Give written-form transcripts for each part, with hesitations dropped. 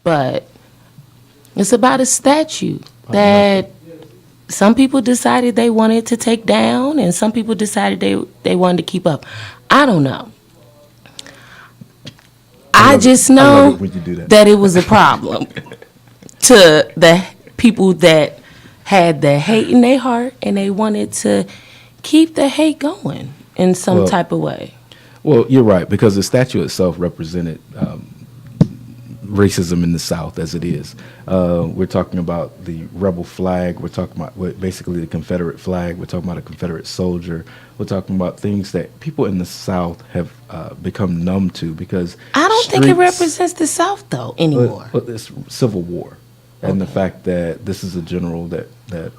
but it's about a statue that some people decided they wanted to take down and some people decided they wanted to keep up. I don't know. I just know that it was a problem to the people that had the hate in their heart and they wanted to keep the hate going in some type of way. Well, you're right, because the statue itself represented racism in the South as it is. We're talking about the rebel flag. We're talking about basically the Confederate flag. We're talking about a Confederate soldier. We're talking about things that people in the South have become numb to because I don't think it represents the South, though, anymore. But it's Civil War. And the fact that this is a general that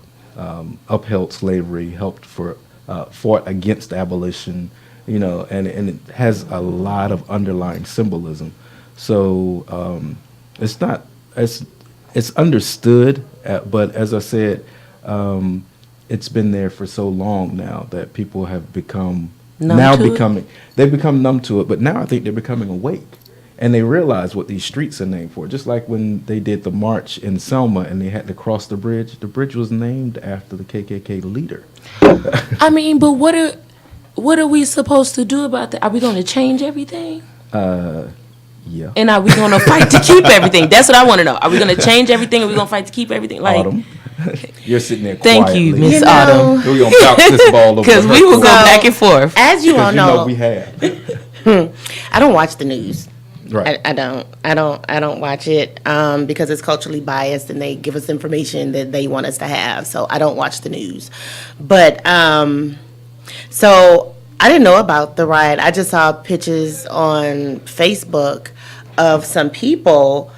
upheld slavery, fought against abolition, and it has a lot of underlying symbolism. So it's understood, but as I said, it's been there for so long now that people have become they've become numb to it. But now I think they're becoming awake. And they realize what these streets are named for. Just like when they did the march in Selma and they had to cross the bridge was named after the KKK leader. I mean, but what are we supposed to do about that? Are we going to change everything? Yeah. And are we going to fight to keep everything? That's what I want to know. Are we going to change everything? Or are we going to fight to keep everything? Like, Autumn, you're sitting there quietly. Thank you, Miss Autumn. We're going to bounce this ball over. Because we will go back and forth. As you all know, we have. I don't watch the news. Right. I don't watch it because it's culturally biased and they give us information that they want us to have. So I don't watch the news. But so I didn't know about the riot. I just saw pictures on Facebook of some people.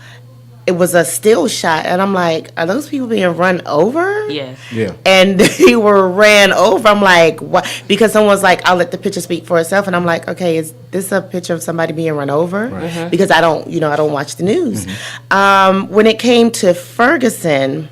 It was a still shot, and I'm like, are those people being run over? Yes. Yeah. And they were ran over. I'm like, what? Because someone's like, I'll let the picture speak for itself. And I'm like, okay, is this a picture of somebody being run over? Right. Mm-hmm. Because I don't watch the news. Mm-hmm. When it came to Ferguson,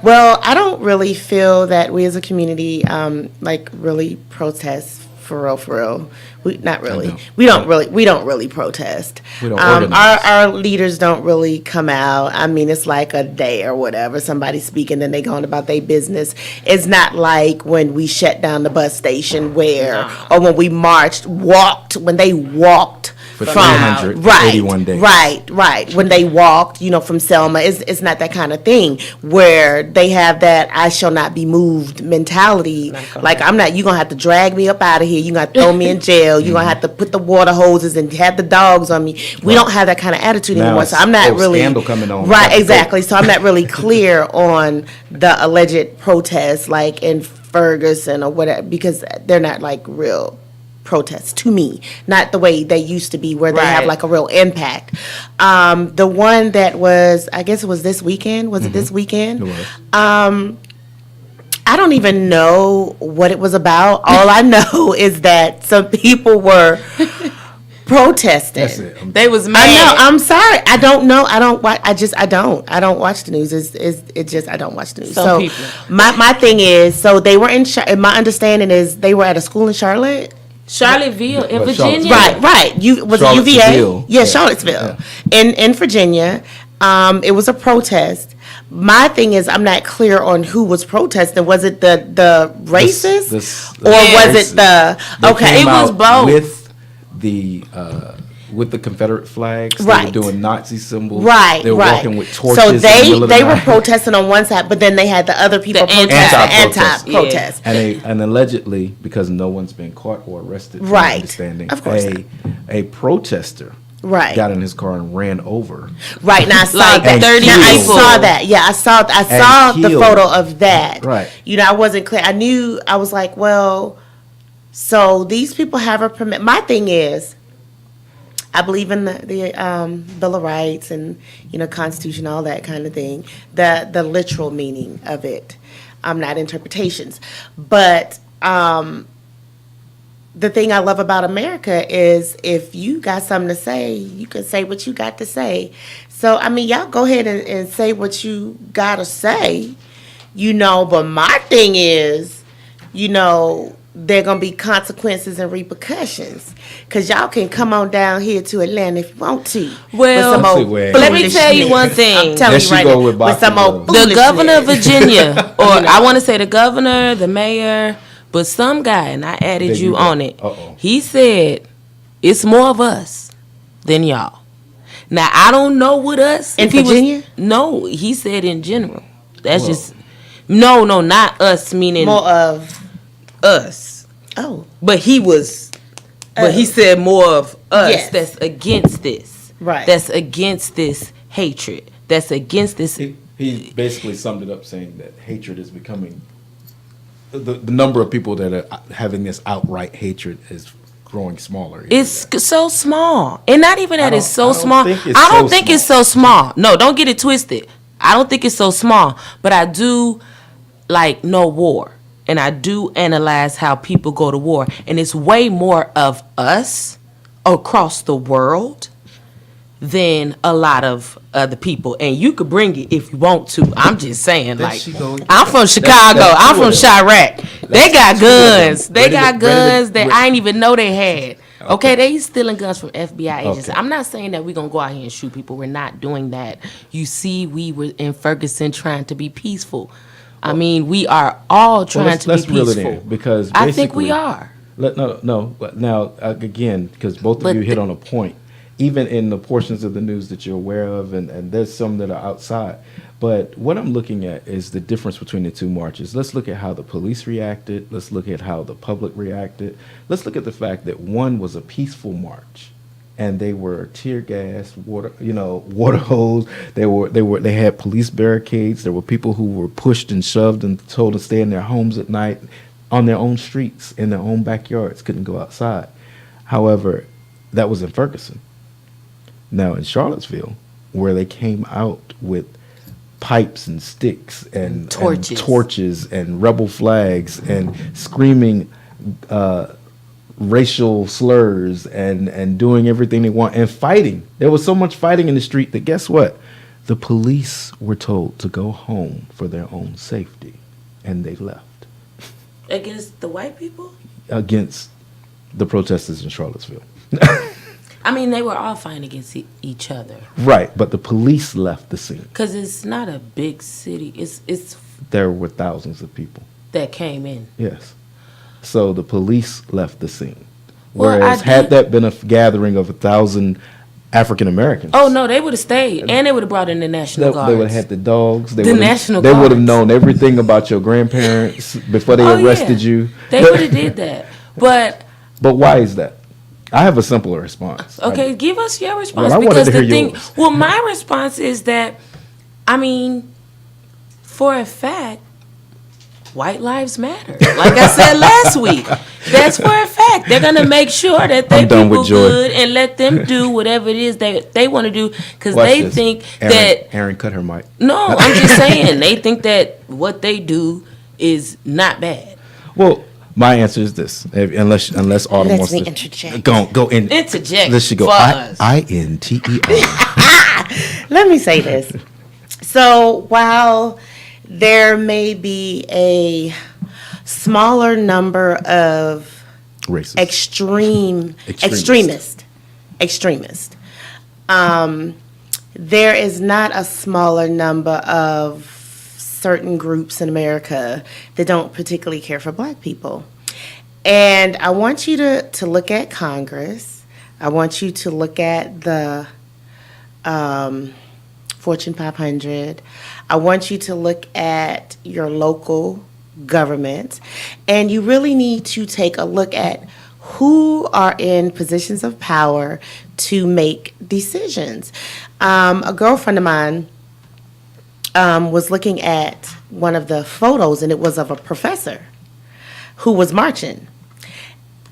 well, I don't really feel that we as a community really protest for real. We not really. We don't really protest. We don't organize. Our leaders don't really come out. I mean, it's like a day or whatever. Somebody speaking, then they go on about their business. It's not like when we shut down the bus station or when we when they walked for from 381 days. Right. When they walked, from Selma, it's not that kind of thing where they have that I shall not be moved mentality. Like you gonna have to drag me up out of here. You gonna throw me in jail. You gonna have to put the water hoses and have the dogs on me. We don't have that kind of attitude anymore. So I'm not really scandal coming on. Right, exactly. So I'm not really clear on the alleged protests like in Ferguson or whatever because they're not like real protests to me, not the way they used to be where they have like a real impact. The one that was, I guess it was this weekend. Was it this weekend? It was. I don't even know what it was about. All I know is that some people were protesting. That's it. They was mad. I know. I'm sorry. I don't know. I don't watch. I don't watch the news. It's just I don't watch the news. Some so people. my thing is, so they were in. My understanding is they were at a school in Charlottesville in Virginia. Right. Was it UVA? Charlottesville. Yeah, Charlottesville. Yeah. In Virginia. It was a protest. My thing is, I'm not clear on who was protesting. Was it the racists, or was it the? Okay, it was both. With the Confederate flags, right. They were doing Nazi symbols. Right, they were walking with torches. So they were night. protesting on one side, but then they had the other people protesting anti-protest. Yeah. And allegedly, because no one's been caught or arrested, right? Understanding, of course, a protester. Right. Got in his car and ran over. Right. Now I saw like that. 30 now, I people. saw that. Yeah, I saw the photo of that. Right. I wasn't clear. I was like, well, so these people have a permit. My thing is, I believe in the Bill of Rights and Constitution, all that kind of thing. The literal meaning of it, not interpretations. But the thing I love about America is if you got something to say, you can say what you got to say. So y'all go ahead and say what you gotta say, But my thing is, there gonna be consequences and repercussions. Cause y'all can come on down here to Atlanta if you want to. Well, with some old let me tell you one thing. I'm telling you right now, with some old the governor of Virginia, or I want to say the governor, the mayor, but some guy, and I added you on it. He said it's more of us than y'all. Now I don't know what us in Virginia. No, he said in general. That's just no, not us. Meaning more of us. Oh, but he said more of us. Yes. That's against this. Right. That's against this hatred. That's against this. He basically summed it up saying that hatred is becoming the number of people that are having this outright hatred is growing smaller. It's so small, and not even that it's so small. I don't think it's so small. No, don't get it twisted. I don't think it's so small, but I do like no war. And I do analyze how people go to war. And it's way more of us across the world than a lot of other people. And you could bring it if you want to. I'm just saying, like, I'm from Chicago. I'm from Chirac. They got guns. They got guns that I didn't even know they had. Okay, they stealing guns from FBI agents. Okay. I'm not saying that we're going to go out here and shoot people. We're not doing that. You see, we were in Ferguson trying to be peaceful. I mean, we are all trying to be peaceful. Let's reel it in, because I think we are. No. Now, again, because both of you hit on a point, even in the portions of the news that you're aware of, and there's some that are outside. But what I'm looking at is the difference between the two marches. Let's look at how the police reacted. Let's look at how the public reacted. Let's look at the fact that one was a peaceful march. And they were tear gas, water hose. They had police barricades. There were people who were pushed and shoved and told to stay in their homes at night, on their own streets, in their own backyards, couldn't go outside. However, that was in Ferguson. Now in Charlottesville, where they came out with pipes and sticks and torches and rebel flags and screaming racial slurs and doing everything they want and fighting. There was so much fighting in the street that guess what? The police were told to go home for their own safety, and they left. Against the white people? Against the protesters in Charlottesville. I mean, they were all fighting against each other. Right, but the police left the scene. Because it's not a big city. It's there were thousands of people that came in. Yes. So the police left the scene. Whereas had that been a gathering of 1,000 African Americans. Oh, no, they would have stayed. And they would have brought in the National Guard. They would have had the dogs. The National Guard. They would have Guards. known everything about your grandparents before they arrested you. They would have did that. But why is that? I have a simpler response. Okay, give us your response. Well, I wanted to hear yours. Well, my response is that, I mean, for a fact, white lives matter. Like I said last week, that's for a fact. They're going to make sure that they people good and let them do whatever it is they want to do because they think that... Aaron cut her mic. No, I'm just saying. They think that what they do is not bad. Well, my answer is this. Unless Autumn wants to... interject. Go in. Interject Let's go. INTER. Let me say this. So while... there may be a smaller number of extremists. There is not a smaller number of certain groups in America that don't particularly care for black people. And I want you to look at Congress. I want you to look at the Fortune 500. I want you to look at your local government, and you really need to take a look at who are in positions of power to make decisions. A girlfriend of mine was looking at one of the photos, and it was of a professor who was marching.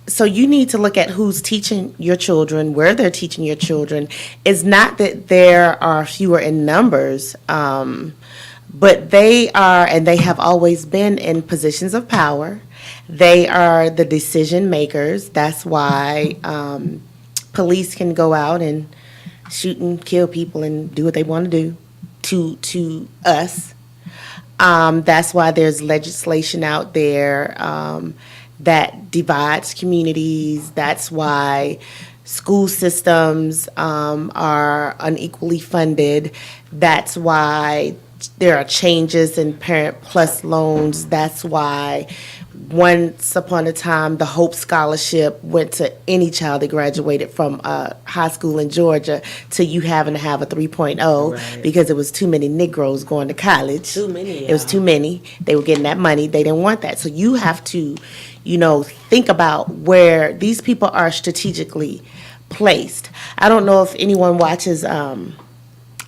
So you need to look at who's teaching your children, where they're teaching your children. It's not that there are fewer in numbers, but they are, and they have always been in positions of power. They are the decision makers. That's why police can go out and shoot and kill people and do what they want to do to us. That's why there's legislation out there that divides communities. That's why school systems are unequally funded. That's why there are changes in Parent Plus loans. That's why once upon a time the Hope Scholarship went to any child that graduated from high school in Georgia to you having to have a 3.0 Right. because it was too many Negroes going to college. Too many, It was too many. They were getting that money. They didn't want that. So you have to, think about where these people are strategically placed. I don't know if anyone watches, I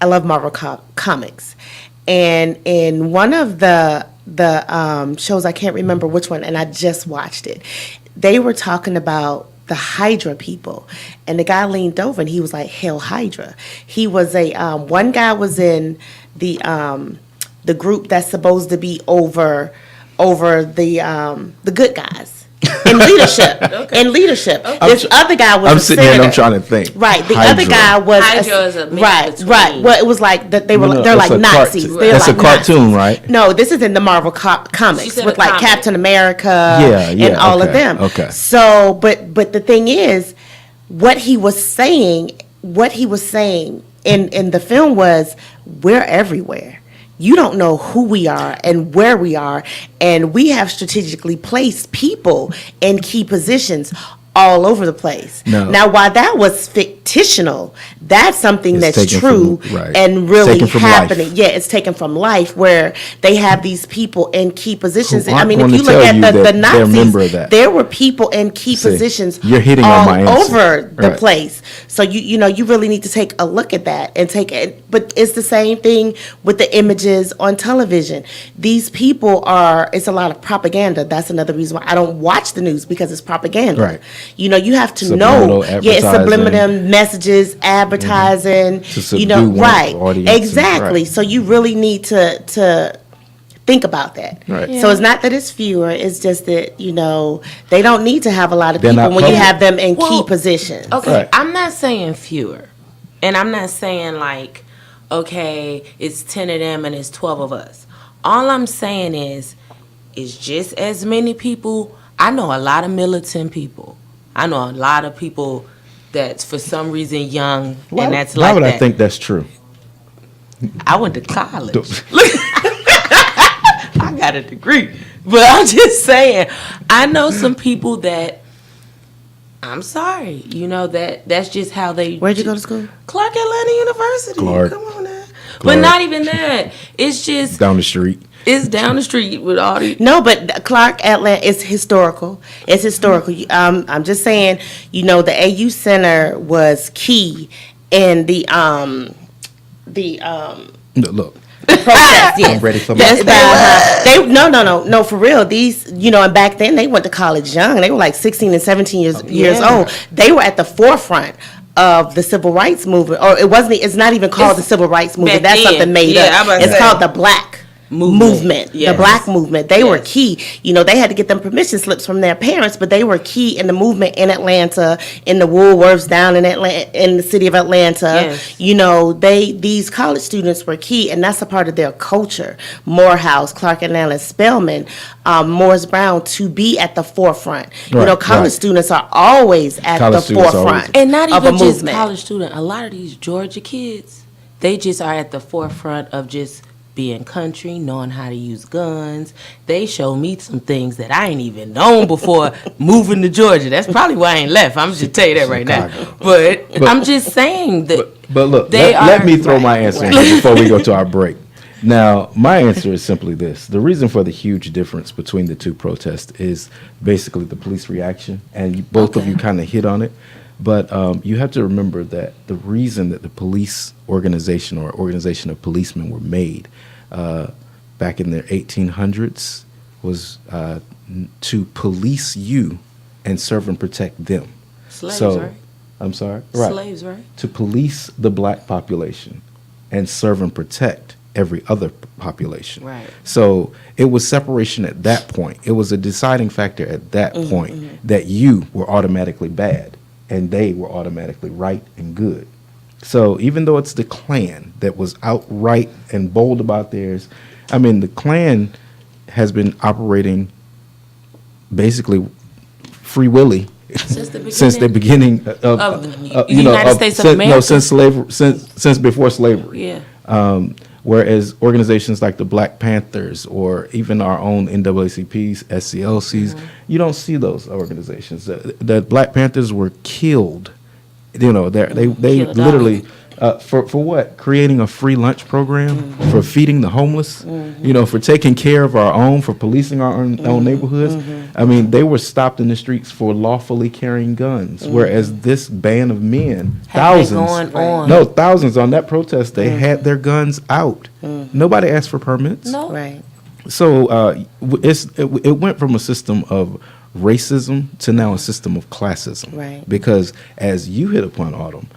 love Marvel comics. And in one of the shows, I can't remember which one, and I just watched it, they were talking about the Hydra people. And the guy leaned over and he was like, "Hail Hydra." He was one guy was in the group that's supposed to be over the good guys. In leadership, This other guy was. I'm a sitting here and I'm senator. trying to think. Right, the Hydra. other guy was. Hydra is a mix right, between- right. Well, it was like that. They were. No, they're it's like a Nazis. cartoon. They're That's like a cartoon, Nazis. right? No, this is in the Marvel She comics said with a like comic. Captain America. Yeah, and all of okay, them. okay. So, but the thing is, what he was saying in the film was, we're everywhere. You don't know who we are and where we are, and we have strategically placed people in key positions all over the place. No. Now, while that was fictional, that's something It's that's taken true from- right. and It's really taken from happening. life. Yeah, it's taken from life, where they have these people in key positions. Who I mean, if aren't you gonna look tell at you the that they're a Nazis, member of that. there were people in key See, positions you're hitting on all my answer. over the Right. place. So you really need to take a look at that and take it. But it's the same thing with the images on television. These people it's a lot of propaganda. That's another reason why I don't watch the news, because it's propaganda. Right. You have to Subliminal know. Yeah, it's advertising. subliminal messages, advertising. To subdue one right? audience. Exactly. Right. So you really need to think about that. Right. So it's not that it's fewer, it's just that, they don't need to have a lot of They're people not when you public. have them in key Well, positions. Okay, Right. I'm not saying fewer. And I'm not saying like, okay, it's 10 of them and it's 12 of us. All I'm saying is it's just as many people. I know a lot of militant people. I know a lot of people that's for some reason young, and that's Why like would that. I think that's true? I went to college. I got a degree. But I'm just saying, I know some people that, I'm sorry, that's just how they. Where'd you go to school? Clark Atlanta University. Clark. Come on now. But Clark. not even that. It's just, Down the street. it's down the street with all the. No, but Clark Atlanta is historical. It's historical. I'm just saying, the AU Center was key in the Look, protest. Yes. I'm ready for my Yes, no, for real. These, and back then they went to college young. They were like 16 and 17 years Yeah. old. They were at the forefront of the civil rights movement, or it's not even called the civil rights movement. back That's then. something made Yeah, up. I'm about to It's say. called the Black movement. Yes. The Black movement. They were Yes. key. They had to get them permission slips from their parents, but they were key in the movement in Atlanta, in the Woolworths down in Atlanta, in the city of Atlanta. Yes. These college students were key, and that's a part of their culture. Morehouse, Clark Atlanta, Spelman, Morris Brown, to be at the forefront. Right, College right. students are always at College the students forefront always- And not of a even just movement. college student. A lot of these Georgia kids, they just are at the forefront of just being country, knowing how to use guns. They show me some things that I ain't even known before moving to Georgia. That's probably why I ain't left. I'm just tell you that right now. But I'm just saying that. But look, They let are- me throw right, my answer in right. here before we go to our break. Now, my answer is simply this. The reason for the huge difference between the two protests is basically the police reaction, and both of you kind of hit on it. But you have to remember that the reason that the police organization or organization of policemen were made back in the 1800s was to police you and serve and protect them. Slaves, So, right? I'm sorry? Right. Slaves, right? To police the black population and serve and protect every other population. Right. So it was separation at that point. It was a deciding factor at that Mm-hmm, point that you were automatically bad and they were automatically right and good. So even though it's the Klan that was outright and bold about theirs, I mean, the Klan has been operating basically Free Willy since the beginning of the United States of America. No, since slavery, since before slavery. Yeah. Whereas organizations like the Black Panthers or even our own NAACPs, SCLCs, you don't see those organizations. The Black Panthers were killed. You know, they literally for what? Creating a free lunch program, for feeding the homeless, you know, for taking care of our own, for policing our own neighborhoods. I mean, they were stopped in the streets for lawfully carrying guns, whereas this band of men, thousands on that protest day had their guns out. Nobody asked for permits. No. Right. So it went from a system of racism to now a system of classism. Right. Because as you hit upon, Autumn,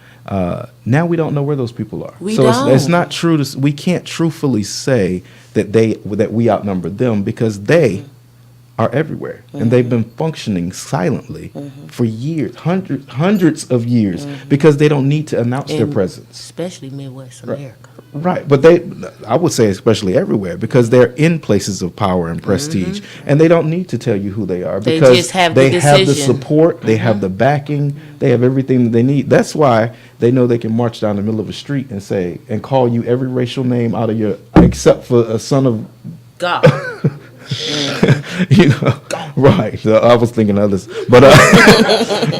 now we don't know where those people are. We so don't. It's not true. We can't truthfully say that we outnumber them, because they are everywhere, and they've been functioning silently for years, hundreds of years, because they don't need to announce their presence. Especially Midwest America. Right, but I would say especially everywhere, because they're in places of power and prestige, and they don't need to tell you who they are, They because just have they the have the decision. support, they have the backing, they have everything that they need. That's why they know they can march down the middle of a street and call you every racial name out of your, except for a son of God. you know, right. So I was thinking others, but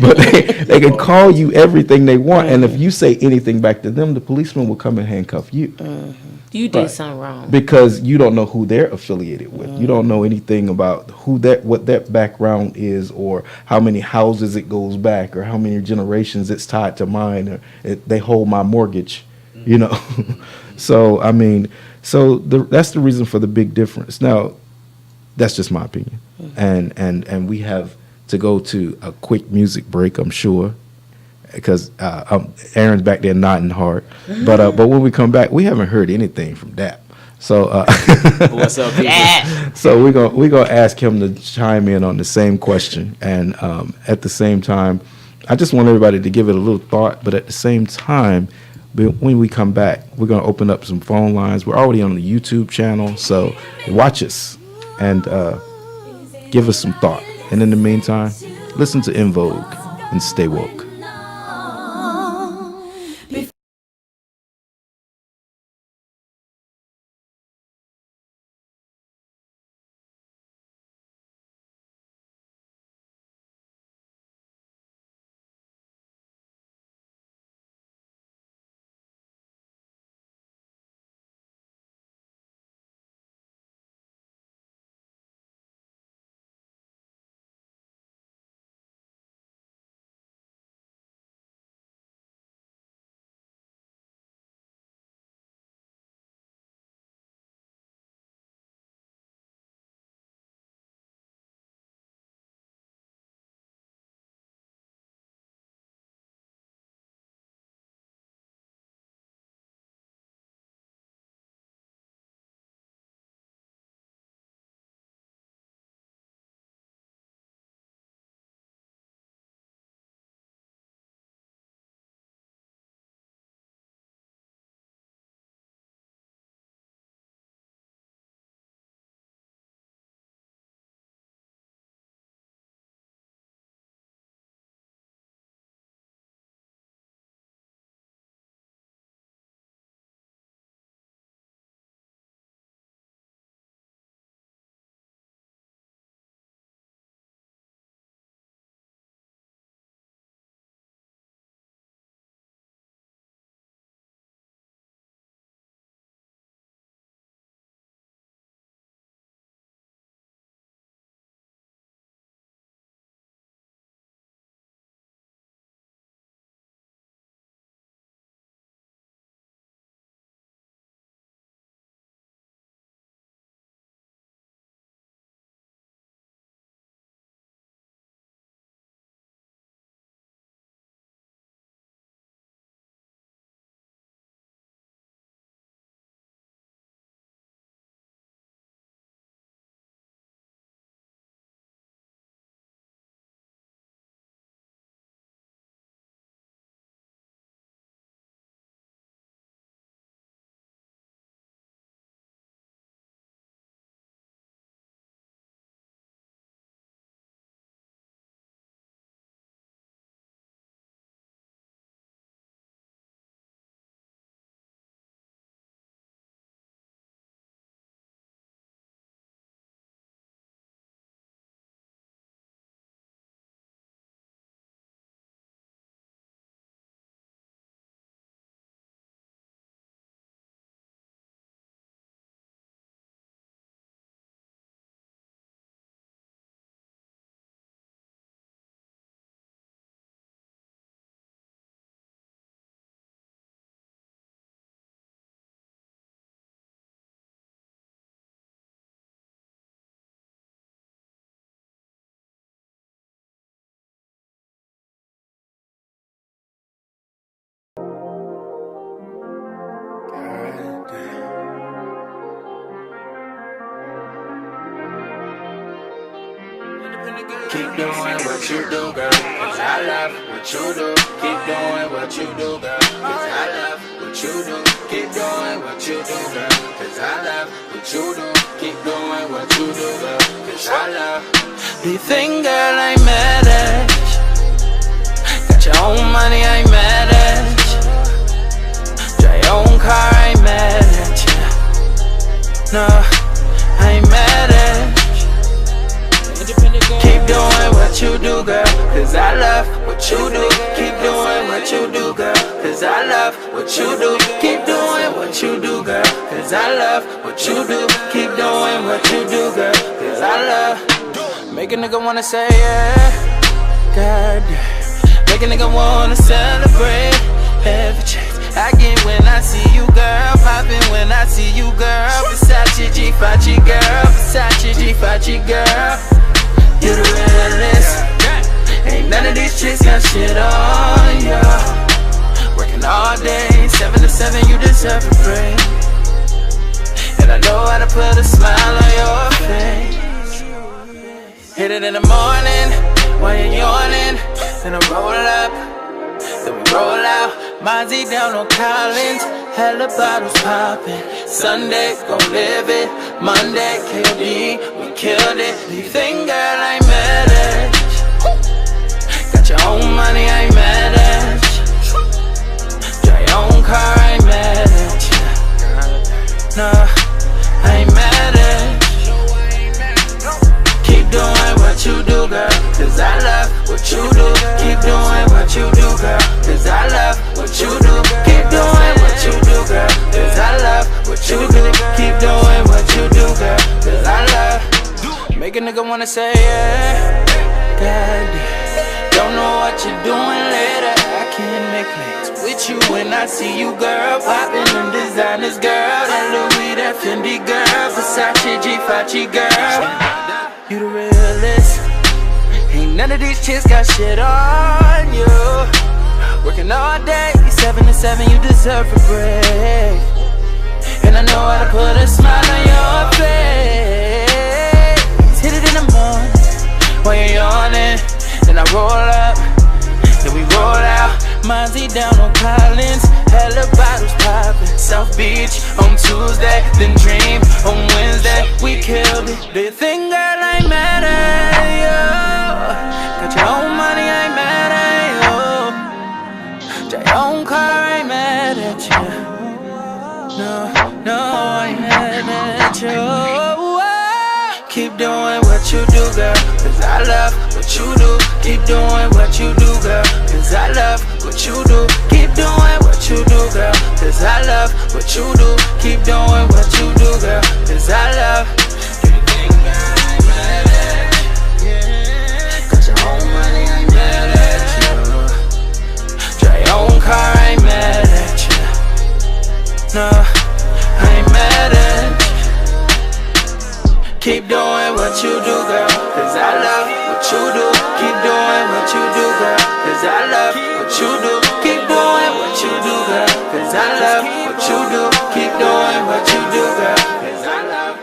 but they can call you everything they want, and if you say anything back to them, the policeman will come and handcuff you. You did something wrong. Because you don't know who they're affiliated with. You don't know anything about what that background is, or how many houses it goes back, or how many generations it's tied to mine, or they hold my mortgage. You know, so I mean, that's the reason for the big difference. Now, that's just my opinion, and we have to go to a quick music break, I'm sure, because Aaron's back there nodding hard. But when we come back, we haven't heard anything from Dap. So what's up, people? So we're gonna ask him to chime in on the same question, and at the same time, I just want everybody to give it a little thought. But at the same time, when we come back, we're gonna open up some phone lines. We're already on the YouTube channel, so watch us and give us some thought. And in the meantime, listen to In Vogue and stay woke. Keep doing what you do, girl, 'cause I love what you do. Keep doing what you do, girl, 'cause I love what you do. Keep doing what you do, girl, 'cause I love what you do. Keep doing what you do, girl, 'cause I love. Do you think, girl, I ain't mad at you? Got your own money, I ain't mad at you. Drive your own car, I ain't mad at you. No, I ain't mad at you. Keep doing what you do, girl, 'cause I love what you do. Keep doing what you do, girl, 'cause I love what you do. Keep doing what you do, girl, 'cause I love what you do. Keep doing what you do, girl, 'cause I love. Make a nigga wanna say yeah, God damn. Make a nigga wanna celebrate every chance I get when I see you, girl. Poppin' when I see you, girl. Versace G5G, girl. Versace G5G, girl. You the realest. Ain't none of these chicks got shit on ya. Working all day, 7 to 7, you deserve a break. And I know how to put a smile on your face. Hit it in the morning while you're yawning. Then I roll up, then we roll out. Mozzie down on Collins, hella bottles poppin'. Sunday, gon' live it. Monday, KD, we killed it. Do you think, girl, I ain't mad at you? Got your own money, I ain't mad at you. Drive your own car, I ain't mad at you. No, I ain't mad at you. Keep doing what you do, girl, 'cause I love what you do. Keep doing what you do, girl, 'cause I love what you do. Keep doing what you do, girl, 'cause I love what you do. Keep doing what you do, girl, 'cause I love. Make a nigga wanna say yeah, God damn. Don't know what you're doing later. I can't make plans with you when I see you, girl. Poppin' them designers, girl. That Louis, that Fendi, girl. Versace G5G, girl. You the realest. Ain't none of these chicks got shit on you. Working all day, 7 to 7, you deserve a break. And I know how to put a smile on your face. Hit it in the morning while you're yawning. Then I roll up, then we roll out. Mozzie down on Collins, hella bottles poppin'. South Beach on Tuesday, then Dream on Wednesday. We killed it. Do you think, girl, I ain't mad at you? Got your own money, I ain't mad at you. Drive your own car, I ain't mad at you. No, no, I ain't mad at you. Keep doing what you do, girl, 'cause I love what you do. Keep doing what you do, girl, 'cause I love what you do. Keep doing what you do, girl, 'cause I love what you do. Keep doing what you do, girl, 'cause I love. Do you think I ain't mad at you? Got your own money, I ain't mad at you. Drive your own car, I ain't mad at you. No, I ain't mad at you. Keep doing what you do, girl, 'cause I love what you do. Keep doing what you do, girl, 'cause I love what you do. Keep doing what you do, girl, 'cause I love what you do. Keep doing what you do, girl, 'cause I love.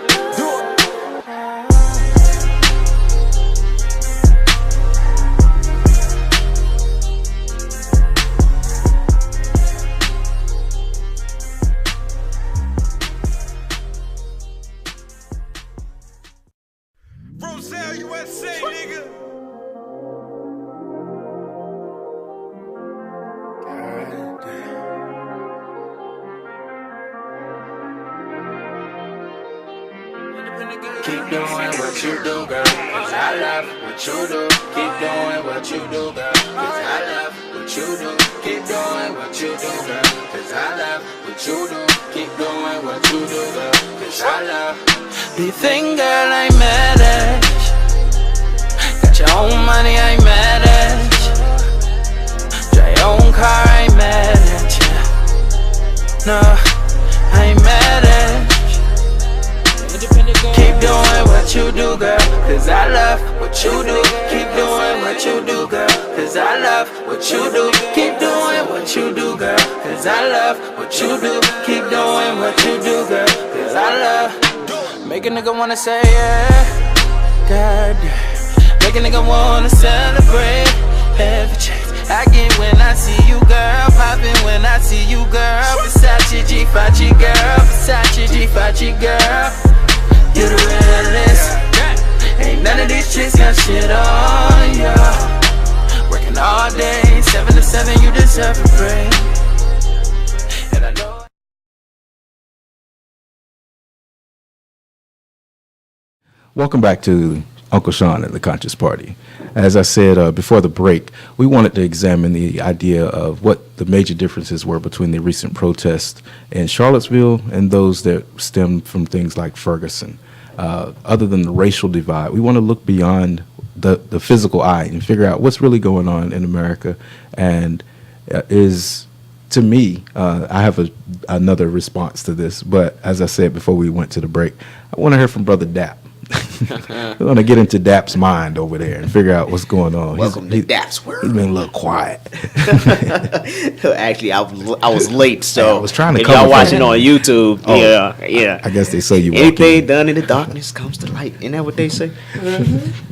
Roselle, USA, nigga. Keep doing what you do, girl, 'cause I love what you do. Keep doing what you do, girl, 'cause I love what you do. Keep doing what you do, girl, 'cause I love what you do. Keep doing what you do, girl, 'cause I love. Do you think, girl, I ain't mad at you? Got your own money, I ain't mad at you. Drive your own car, I ain't mad at you. No, I ain't mad at you. Keep doing what you do, girl, 'cause I love what you do. Keep doing what you do, girl, 'cause I love what you do. Keep doing what you do, girl, 'cause I love what you do. Keep doing what you do, girl, 'cause I love. Make a nigga wanna say yeah, God damn. make a nigga wanna celebrate. Every chance I get when I see you, girl. Poppin' when I see you, girl. Versace G5G girl. Versace G5G girl. You the realest. Ain't none of these chicks got shit on ya. Working all day, 7 to 7, you deserve a break. And I know. Welcome back to Uncle Sean and the Conscious Party. As I said before the break, we wanted to examine the idea of what the major differences were between the recent protests in Charlottesville and those that stemmed from things like Ferguson. Other than the racial divide, we want to look beyond the physical eye and figure out what's really going on in America. And to me, I have another response to this. But as I said before we went to the break, I want to hear from Brother Dap. We're going to get into Dap's mind over there and figure out what's going on. Welcome to Dap's world. He's been a little quiet. Actually, I was late, so I was trying to if cover y'all for watching you. on YouTube, yeah. I guess they say you anything done in the darkness comes to light. Isn't that what they say?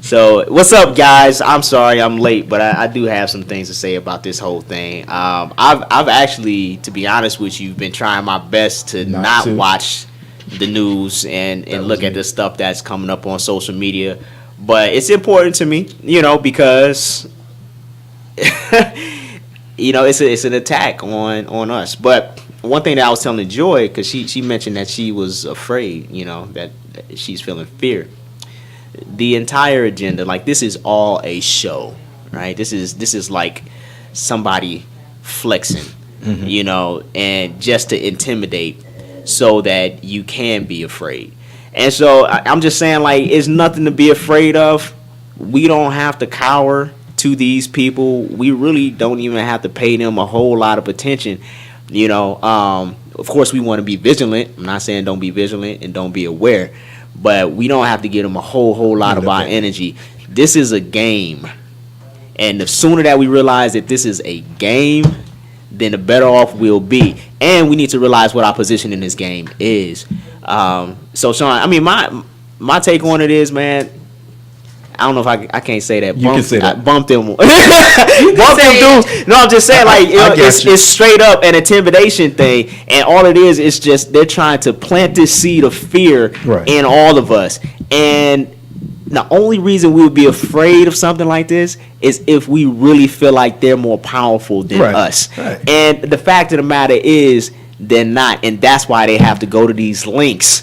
So, what's up, guys? I'm sorry I'm late, but I do have some things to say about this whole thing. I've actually, to be honest with you, been trying my best to not watch the news and look at the stuff that's coming up on social media, but it's important to me, because it's an attack on us. But one thing that I was telling Joy, because she mentioned that she was afraid, that she's feeling fear. The entire agenda, like, this is all a show, right? This is like somebody flexing, and just to intimidate, so that you can be afraid. And so I'm just saying, like, it's nothing to be afraid of. We don't have to cower to these people. We really don't even have to pay them a whole lot of attention. Of course, we want to be vigilant. I'm not saying don't be vigilant and don't be aware, but we don't have to give them a whole lot of our energy. This is a game. And the sooner that we realize that this is a game, then the better off we'll be. And we need to realize what our position in this game is. So, Sean, I mean, my take on it is, man, I don't know if I can't say that. You can say that. Bump them. Bump them dudes. No, I'm just saying, like, it's straight up an intimidation thing. And all it is just they're trying to plant this seed of fear in all of us. And the only reason we would be afraid of something like this is if we really feel like they're more powerful than us. Right. And the fact of the matter is they're not. And that's why they have to go to these links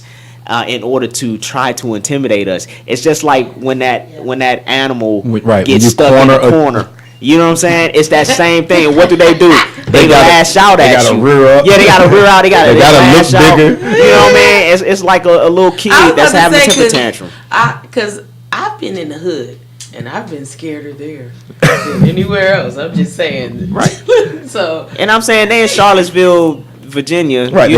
in order to try to intimidate us. It's just like when that animal gets stuck in the corner. You know what I'm saying? It's that same thing. What do? They lash out at you. They got to rear up. Yeah, they got to rear out. They got to lash out. Bigger. You know what I mean? It's like a little kid that's having a temper tantrum. Because I've been in the hood, and I've been scareder there than anywhere else. I'm just saying. Right. So. And I'm saying they in Charlottesville, Virginia. Right.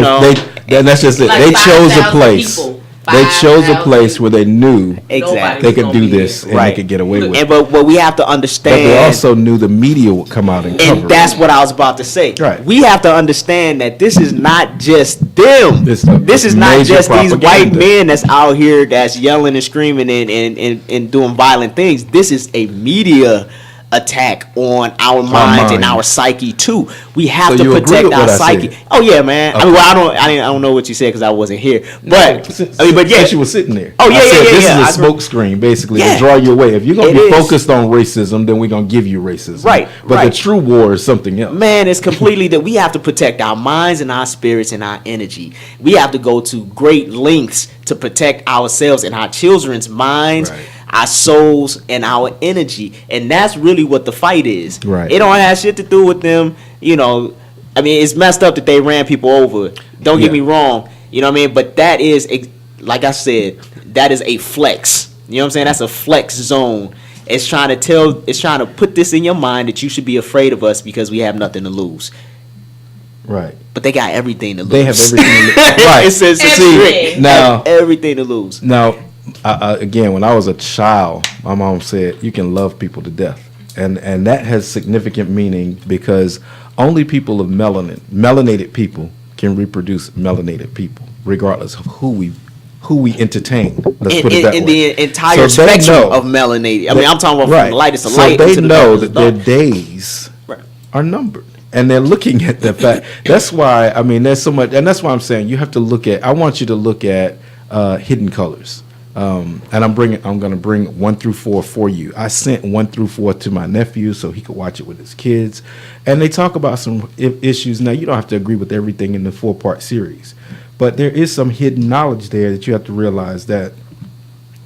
That's just it. Like they chose a place. People. They chose a place where they knew exactly they could do this and they could get away with it. But we have to understand. But they also knew the media would come out and cover it. And that's what I was about to say. Right. We have to understand that this is not just them. This is not just these white men that's out here that's yelling and screaming and doing violent things. This is a media attack on our minds and our psyche too. We have to protect our psyche. Oh yeah, man. Okay. I don't know what you said because I wasn't here. But but yeah, she was sitting there. Oh yeah, This is a smoke screen basically to draw you away. If you're gonna be focused on racism, then we're gonna give you racism. Right. But the true war is something else. Man, it's completely that we have to protect our minds and our spirits and our energy. We have to go to great lengths to protect ourselves and our children's minds. Right. Our souls and our energy, and that's really what the fight is. Right. It don't have shit to do with them. I mean, it's messed up that they ran people over. Don't get me wrong. You know what I mean? But that is, like I said, that is a flex. You know what I'm saying? That's a flex zone. It's trying to put this in your mind that you should be afraid of us because we have nothing to lose. Right. But they got everything to lose. They have everything to lose. Right. It says everything. Now everything to lose. Now. Again, when I was a child, my mom said, you can love people to death. And that has significant meaning because only people of melanated people can reproduce melanated people, regardless of who we who we entertain. Let's put it that in way. the entire So they spectrum know of melanated. I mean, I'm talking about from the lightest of so light they to the know darkest that of their dark. days are numbered, and they're looking at the fact. That's why, I mean, there's so much, and that's why I'm saying you have to look at. I want you to look at hidden colors. And I'm going to bring 1 through 4 for you. I sent 1 through 4 to my nephew so he could watch it with his kids, and they talk about some issues. Now, you don't have to agree with everything in the 4-part series, but there is some hidden knowledge there that you have to realize that.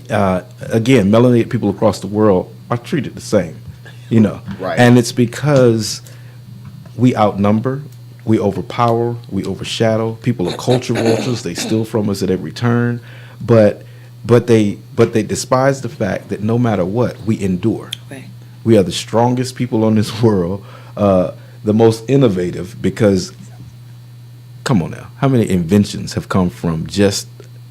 Again, melanated people across the world are treated the same, Right. And it's because we outnumber, we overpower, we overshadow. People are culture vultures; they steal from us at every turn, but they despise the fact that no matter what, we endure. Right. We are the strongest people on this world, the most innovative, because, come on now, how many inventions have come from just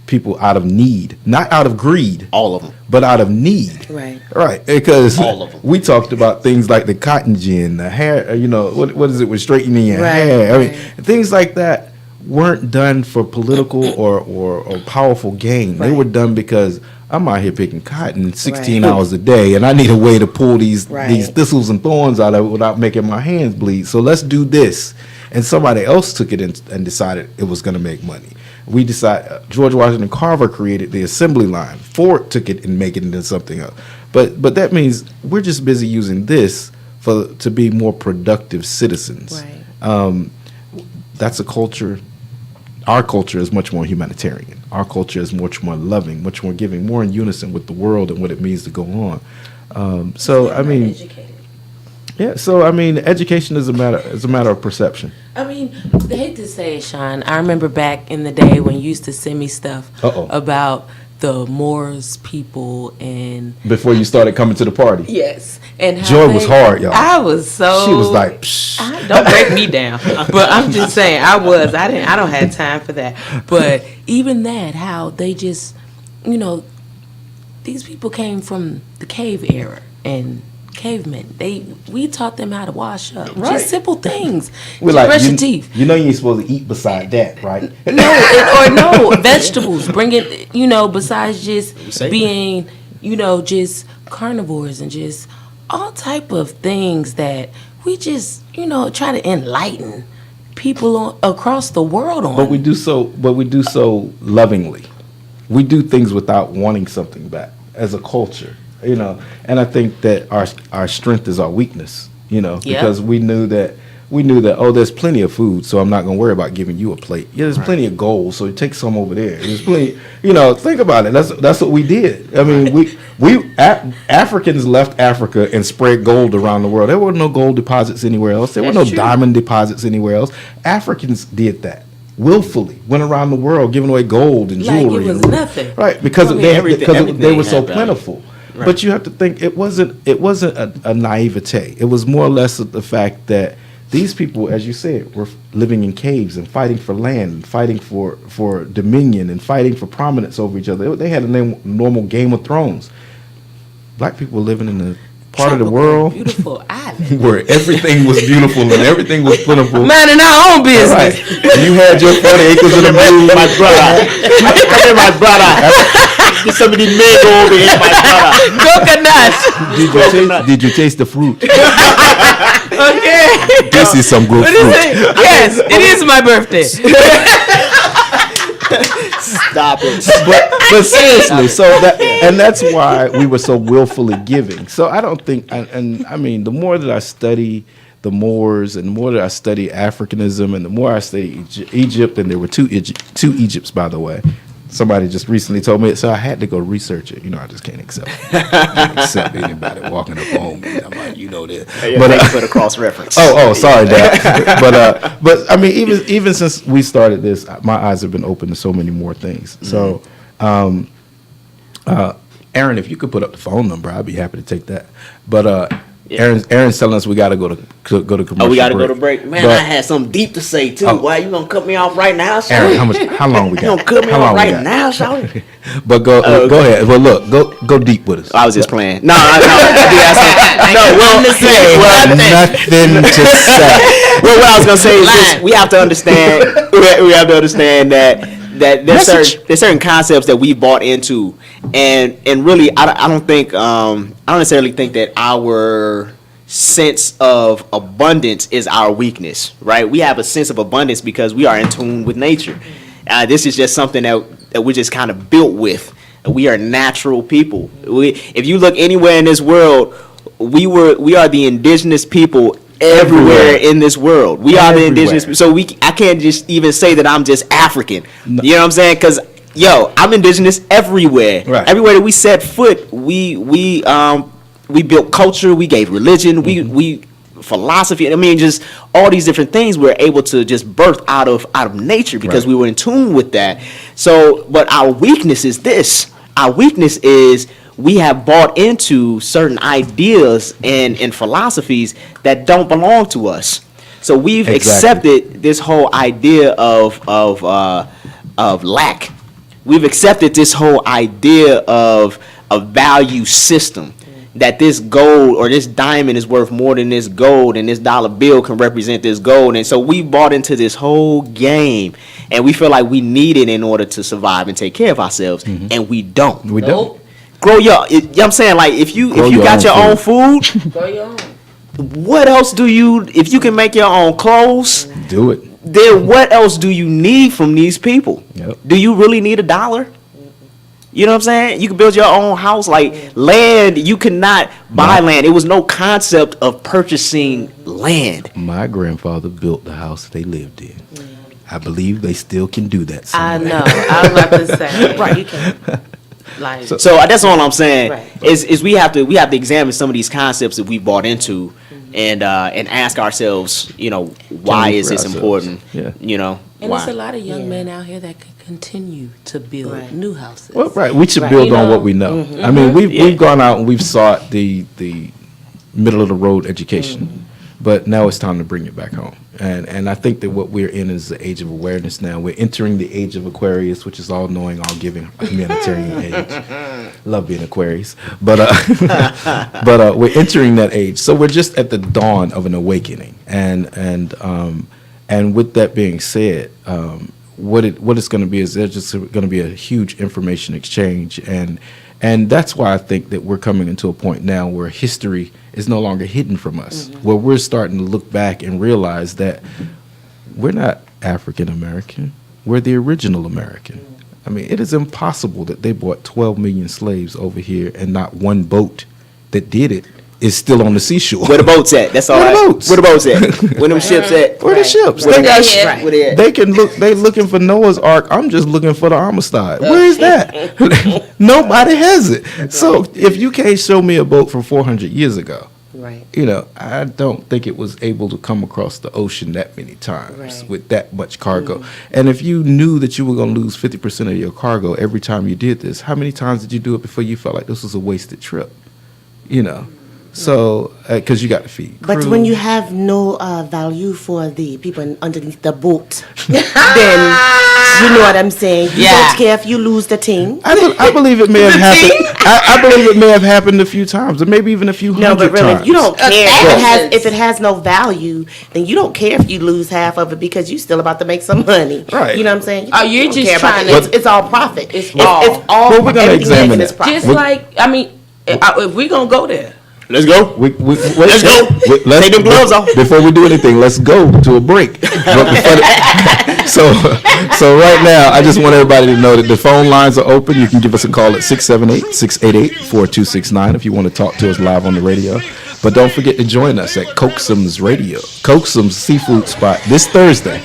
people out of need, not out of greed, All of them. but out of need. Right. Right, because All of them. we talked about things like the cotton gin, the hair, what is it with straightening your Right, hair? I mean, right. things like that weren't done for political or powerful gain. They Right. were done because I'm out here picking cotton 16 Right. hours a day, and I need a way to pull these Right. thistles and thorns out of it without making my hands bleed. So let's do this. And somebody else took it and decided it was going to make money. We decided George Washington Carver created the assembly line. Ford took it and make it into something else. But that means we're just busy using this to be more productive citizens. Right. That's a culture. Our culture is much more humanitarian. Our culture is much more loving, much more giving, more in unison with the world and what it means to go on. Education is a matter of perception. I mean, I hate to say it, Sean. I remember back in the day when you used to send me stuff about the Moors people and Before you started coming to the party. yes, and how Joy was hard, y'all. I was so. She was like, psh. Don't break me down. But I'm just saying, I don't have time for that. But even that, how they just, these people came from the cave era and cavemen. We taught them how to wash up. Right. Just simple things. We're Just like, brush your teeth. You know you ain't supposed to eat beside that, right? No, vegetables. Bring it, besides just being, just carnivores and just all type of things that we just, try to enlighten people across the world on. But we do so lovingly. We do things without wanting something back as a culture, And I think that our strength is our weakness, because we knew that there's plenty of food, so I'm not going to worry about giving you a plate. Yeah, there's plenty of gold, so take some over there. There's plenty, think about it. That's what we did. I mean, Africans left Africa and spread gold around the world. There were no gold deposits anywhere else. There were no diamond deposits anywhere else. Africans did that. Willfully went around the world giving away gold and jewelry. Like it was nothing. Right, because everything they were so had value. plentiful. Right. But you have to think it wasn't a naivete. It was more or less the fact that these people, as you said, were living in caves and fighting for land, and fighting for dominion, and fighting for prominence over each other. They had a normal Game of Thrones. Black people were living in a part of the world beautiful island where everything was beautiful and everything was plentiful. Minding our own business. Right. You had your 40 acres of the moon. My brother. Come here, my brother. Get some of these men go over here, my brother. Did you taste the fruit? Okay. This is some good fruit. Yes, it is my birthday. Stop it. But seriously, that's why we were so willfully giving. So I don't think, and I mean, the more that I study the Moors, and the more that I study Africanism, and the more I study Egypt, and there were two Egypts, by the way. Somebody just recently told me it, so I had to go research it. I just can't accept anybody walking up on me. I'm like, this. But for the cross reference. Sorry, Dad. But I mean, even since we started this, my eyes have been open to so many more things. So, Aaron, if you could put up the phone number, I'd be happy to take that. But Aaron's telling us we got to go to commercial. Oh, we got to go to break. Man, I had something deep to say too. Why you gonna cut me off right now, Shawty? Aaron, how long we got? You gonna cut me off right now, Shawty? But go ahead. Well, look, go deep with us. I was just playing. No. Nothing to say. Well, what I was gonna say is this: we have to understand. We have to understand that there's certain concepts that we bought into, and really I don't necessarily think that our sense of abundance is our weakness, right? We have a sense of abundance because we are in tune with nature. This is just something that we're just kind of built with. We are natural people. If you look anywhere in this world, we are the indigenous people everywhere in this world. We are the indigenous. So I can't just even say that I'm just African. No. You know what I'm saying? Because I'm indigenous everywhere. Right. Everywhere that we set foot, we built culture. We gave religion. We philosophy. I mean, just all these different things we're able to just birth out of nature because we were in tune with that. So, but our weakness is this. Our weakness is we have bought into certain ideas and philosophies that don't belong to us. So we've accepted this whole idea of lack. We've accepted this whole idea of a value system, that this gold or this diamond is worth more than this gold, and this dollar bill can represent this gold. And so we bought into this whole game, and we feel like we need it in order to survive and take care of ourselves, and we don't. We don't. Grow your, you know what I'm saying? Like, if you got your own food, Grow your own. what else do you, if you can make your own clothes, do it. Then what else do you need from these people? Yep. Do you really need $1? You know what I'm saying? You can build your own house. Like, land, you cannot buy land. It was no concept of purchasing land. My grandfather built the house they lived in. I believe they still can do that somewhere. I know. I was about to say. Right. You can. Like, so that's all I'm saying. Right. Is we have to examine some of these concepts that we bought into, and ask ourselves, why is this important? Yeah. And why? there's a lot of young men out here that can continue to build new houses. Well, we should build on what we know. I mean, we've gone out and we've sought the middle of the road education, but now it's time to bring it back home. And I think that what we're in is the age of awareness now. We're entering the age of Aquarius, which is all knowing, all giving, humanitarian age. Love being Aquarius, but we're entering that age. So we're just at the dawn of an awakening. And with that being said, what it's going to be is there's just going to be a huge information exchange, and that's why I think that we're coming into a point now where history is no longer hidden from us, where we're starting to look back and realize that we're not African American, we're the original American. I mean, it is impossible that they brought 12 million slaves over here and not one boat that did it is still on the seashore. Where the boats at? That's all. Where right. the boats? Where the boats at? Where them ships at? Where the ships? Where They got Where they at? they can look. They looking for Noah's Ark. I'm just looking for the Amistad. Where is that? Nobody has it. So if you can't show me a boat from 400 years ago, Right. I don't think it was able to come across the ocean that many times with that much cargo. And if you knew that you were going to lose 50% of your cargo every time you did this, how many times did you do it before you felt like this was a wasted trip? So, because you got to feed crew. But when you have no value for the people underneath the boat, then you know what I'm saying. You don't care if you lose the thing. I believe it may have happened. I believe it may have happened a few times, or maybe even a few hundred times. No, but really, you don't care if it has no value. Then you don't care if you lose half of it because you're still about to make some money. Right. You know what I'm saying? You're just trying to. It's all profit. It's all. Well, we're gonna examine it. Just like if we're gonna go there. Let's go. Let's go. Take them gloves off. Before we do anything, let's go to a break. So right now, I just want everybody to know that the phone lines are open. You can give us a call at 678-688-4269 if you want to talk to us live on the radio. But don't forget to join us at Coaxum's Radio, Coaxum's Seafood Spot, this Thursday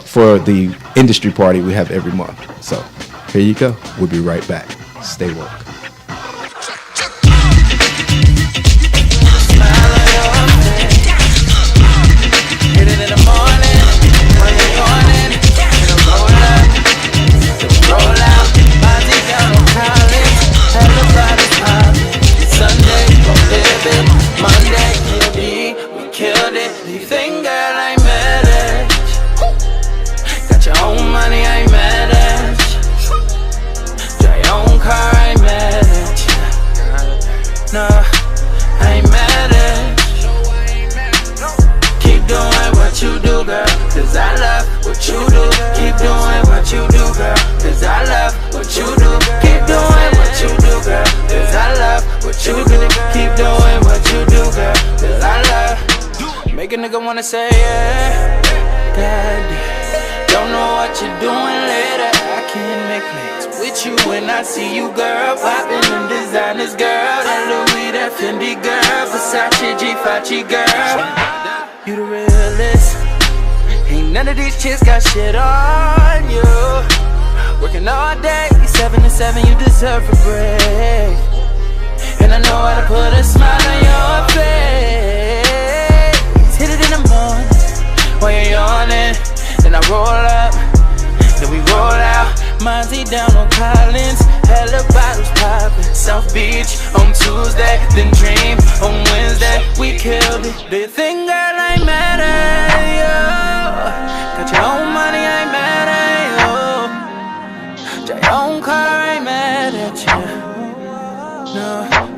for the industry party we have every month. So here you go. We'll be right back. Stay woke. Car, I met wanna say yeah. God, don't know what you're doing later. I can't make plans with you when I see you, girl. Popping them designers, girl. That Louis, that Fendi, girl. Versace, Givenchy, girl. You the realest. Ain't none of these chicks got shit on you. Working all day, 7 to 7, you deserve a break. And I know how to put a smile on your face. Hit it in the morning while you're yawning. Then I roll up, then we roll out. Monty down on Collins, hella bottles poppin'. South Beach on Tuesday, then Dream on Wednesday. We killed it. Do you think, girl, I ain't mad at you? Got your own money, I ain't mad at you. Got your own car, I ain't mad at you.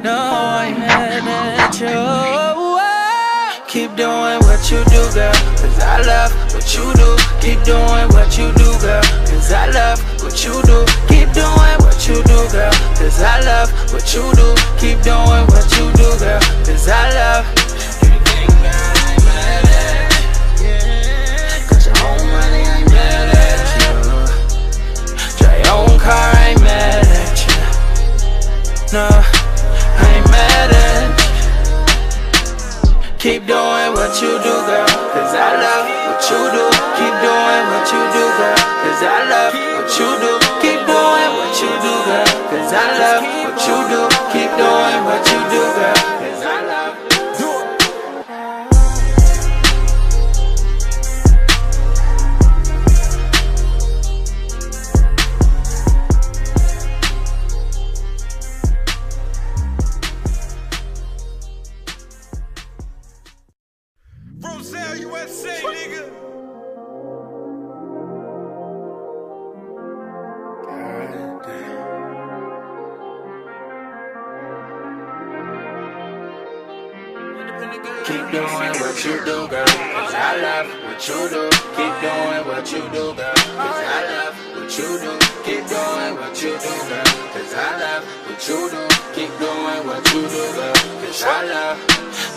No, I ain't mad at you. Keep doing what you do, girl, cause I love what you do. Keep doing what you do, girl, cause I love what you do. Keep doing what you do, girl, cause I love what you do. Keep doing what you do, girl, cause I love everything, girl, I ain't mad at you. Got your own money, I ain't mad at you. Drive your own car, I ain't mad at you. No, I ain't mad at you. Keep doing what you do, girl, cause I love what you do. Keep doing what you do, girl, cause I love what you do. Keep doing what you do, girl, cause I love what you do. Keep doing what you do, girl, cause I love. Roselle, USA, nigga. Keep doing what you do, girl, cause I love what you do. Keep doing what you do, girl, cause I love what you do. Keep doing what you do, girl, cause I love what you do. Keep doing what you do, girl, cause I love.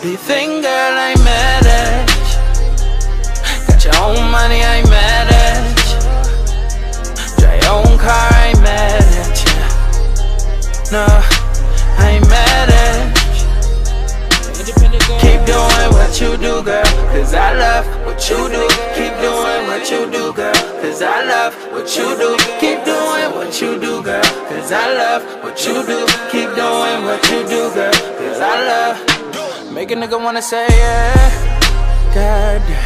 Do you think, girl, I ain't mad at you? Got your own money, I ain't mad at you. Drive your own car, I ain't mad at you. No, I ain't mad at you. Keep doing what you do, girl, cause I love what you do. Keep doing what you do, girl, cause I love what you do. Keep doing what you do, girl, cause I love what you do. Keep doing what you do, girl, cause I love. Make a nigga wanna say yeah, God damn.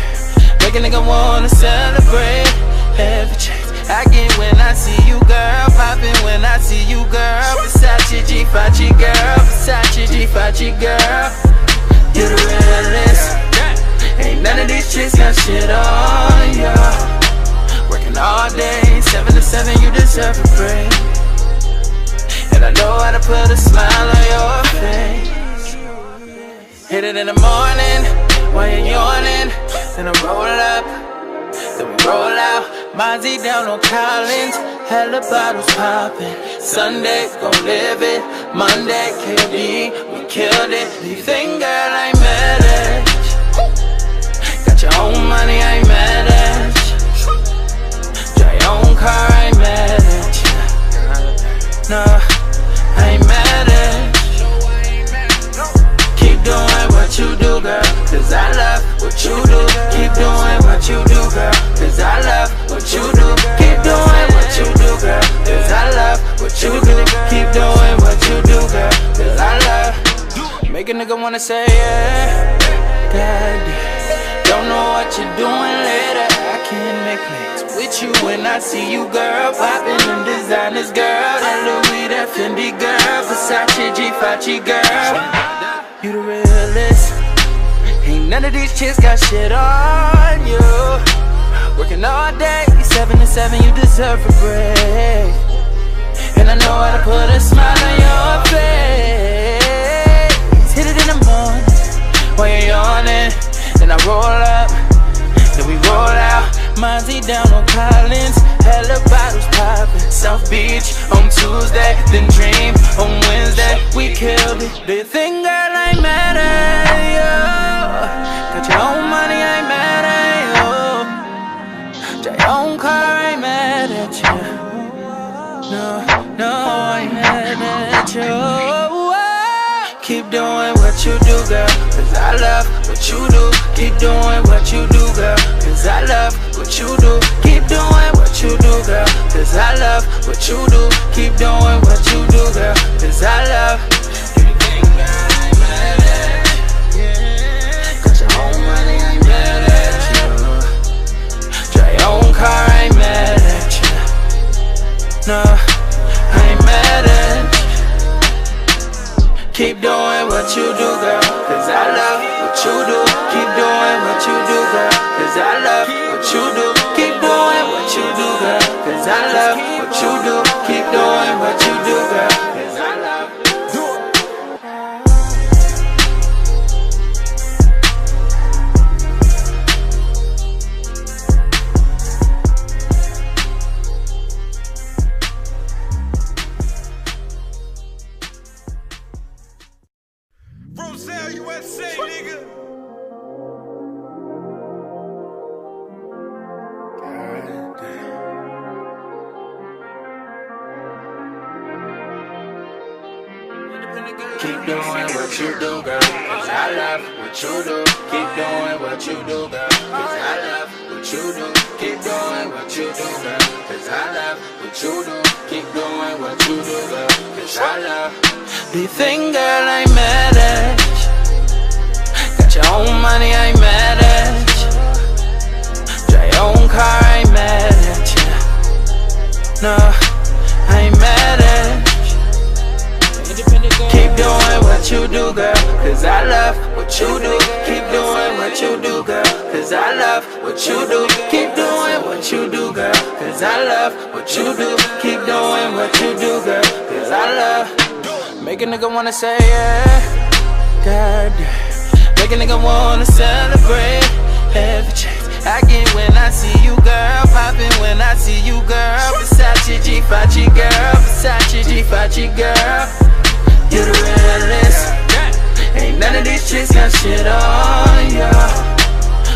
Make a nigga wanna celebrate every chance I get when I see you, girl. Poppin' when I see you, girl. Versace, Givenchy, girl. Versace, Givenchy, girl. You the realest. Ain't none of these chicks got shit on ya. Working all day, 7 to 7, you deserve a break. And I know how to put a smile on your face. Hit it in the morning while you're yawning. Then I roll up, then we roll out. Monty down on Collins, hella bottles poppin'. Sunday, gon' live it. Monday, KD, we killed it. Do you think, girl, I ain't mad at you? Got your own money, I ain't mad at you. Drive your own car, I ain't mad at you. No, I ain't mad at you. Keep doing what you do, girl, cause I love what you do. Keep doing what you do, girl, cause I love what you do. Keep doing what you do, girl, cause I love what you do. Keep doing what you do, girl, cause I love. Make a nigga wanna say yeah, God damn. Don't know what you're doing later. I can't make plans with you when I see you, girl. Popping them designers, girl. That Louis, that Fendi, girl. Versace, Givenchy, girl. You the realest. Ain't none of these chicks got shit on you. Working all day, 7 to 7, you deserve a break. And I know how to put a smile on your face. Hit it in the morning while you're yawning. Then I roll up, then we roll out. Monty down on Collins, hella bottles poppin'. South Beach on Tuesday, then Dream on Wednesday. We killed it. Do you think, girl, I ain't mad at you? Got your own money, I ain't Drive your own car, I ain't mad at you. No, I ain't mad at you. Keep doing what you do, girl, cause I love what you do. Keep doing what you do, girl, cause I love what you do. Keep doing what you do, girl, cause I love what you do. Keep doing what you do, girl, cause I love everything, girl, I ain't mad at you. Got your own money, I ain't mad at you. Drive your own car, I ain't mad at you. No, I ain't mad at you. Keep doing what you do, girl, cause I love what you do. Keep doing what you do, girl, cause I love what you do. Keep doing what you do, girl, cause I love what you do. Keep doing what you do, girl, cause I love. Roselle, USA, nigga. Keep doing what you do, girl, cause I love what you do. Keep doing what you do, girl, cause I love what you do. Keep doing what you do, girl, cause I love what you do. Keep doing what you do, girl, cause I love. Do you think, girl, I ain't mad at you? Got your own money, I ain't mad at you. Drive your own car, I ain't mad at you. No, I ain't mad at you. Keep doing what you do, girl, cause I love what you do. Keep doing what you do, girl, cause I love what you do. Keep doing what you do, girl, cause I love what you do. Keep doing what you do, girl, cause I love. Make a nigga wanna say yeah, God damn. Make a nigga wanna celebrate every chance I get when I see you, girl. Poppin' when I see you, girl. Versace G5G, girl. Versace G5G, girl. You the realest. Ain't none of these chicks got shit on ya.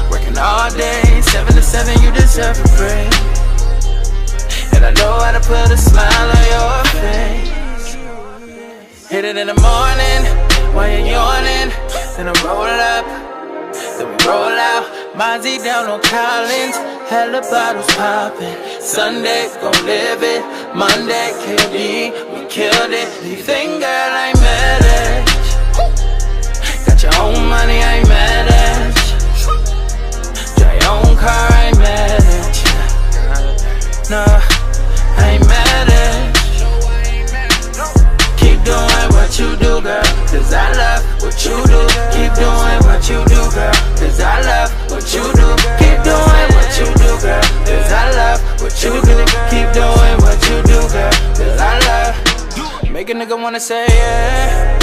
Working all day, 7 to 7, you deserve a break. And I know how to put a smile on your face. Hit it in the morning while you're yawning. Then I roll up, then we roll out. Mozzie down on Collins, hella bottles poppin'. Sunday, gon' live it. Monday, KD, we killed it. Do you think, girl, I ain't mad at you? Got your own money, I ain't mad at you. Drive your own car, I ain't mad at you. No, I ain't mad at you. Keep doing what you do, girl, cause I love what you do. Keep doing what you do, girl, cause I love what you do. Keep doing what you do, girl, cause I love what you do. Keep doing what you do, girl, cause I love. Make a nigga wanna say yeah,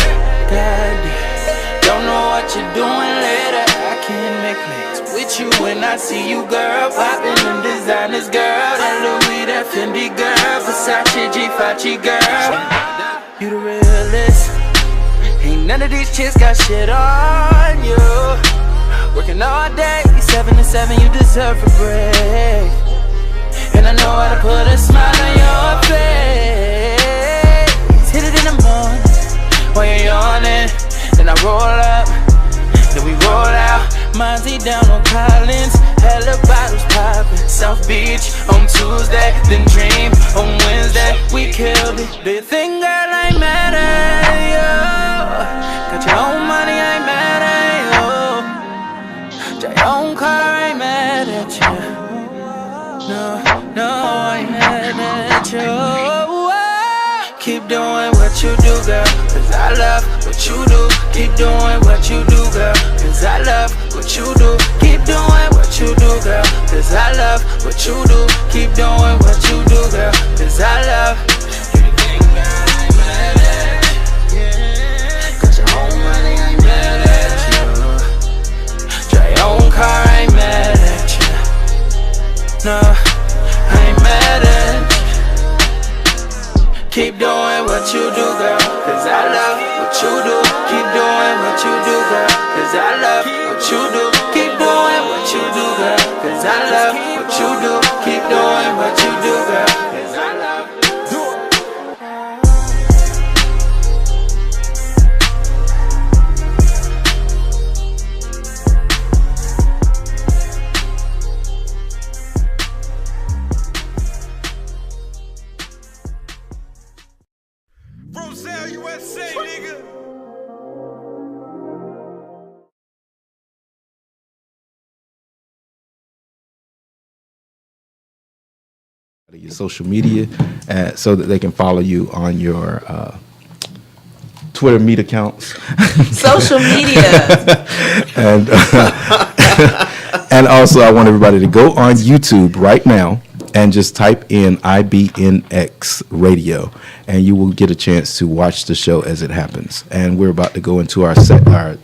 God damn. Don't know what you're doing later. I can't make plans with you when I see you, girl. Poppin' in designers, girl. That Louis, that Fendi, girl. Versace G5G, girl. You the realest. Ain't none of these chicks got shit on you. Working all day, 7 to 7, you deserve a break. And I know how to put a smile on your face. Hit it in the morning while you're yawning. Then I roll up, then we roll out. Mozzie down on Collins, hella bottles poppin'. South Beach on Tuesday, then Dream on Wednesday. We killed it. Do you think, girl, I ain't mad at you? Got your own money, I ain't mad at you. Drive your own car, I ain't mad at you. No, I ain't mad at you. Keep doing what you do, girl, cause I love what you do. Keep doing what you do, girl, cause I love what you do. Keep doing what you do, girl, cause I love what you do. Keep doing what you do, girl, cause I love everything, girl, I ain't mad at you. Got your own money, I ain't mad at you. Drive your own car, I ain't mad at you. No, I ain't mad at you. Keep doing what you do, girl, cause I love what you do. Keep doing what you do, girl, cause I love what you do. Keep doing what you do, girl, cause I love what you do. keep doing what you do, girl, 'cause I love it. Roselle, USA, nigga. Your social media, so that they can follow you on your Twitter meet accounts. Social media. and and also, I want everybody to go on YouTube right now and just type in IBNx Radio, and you will get a chance to watch the show as it happens. And we're about to go into our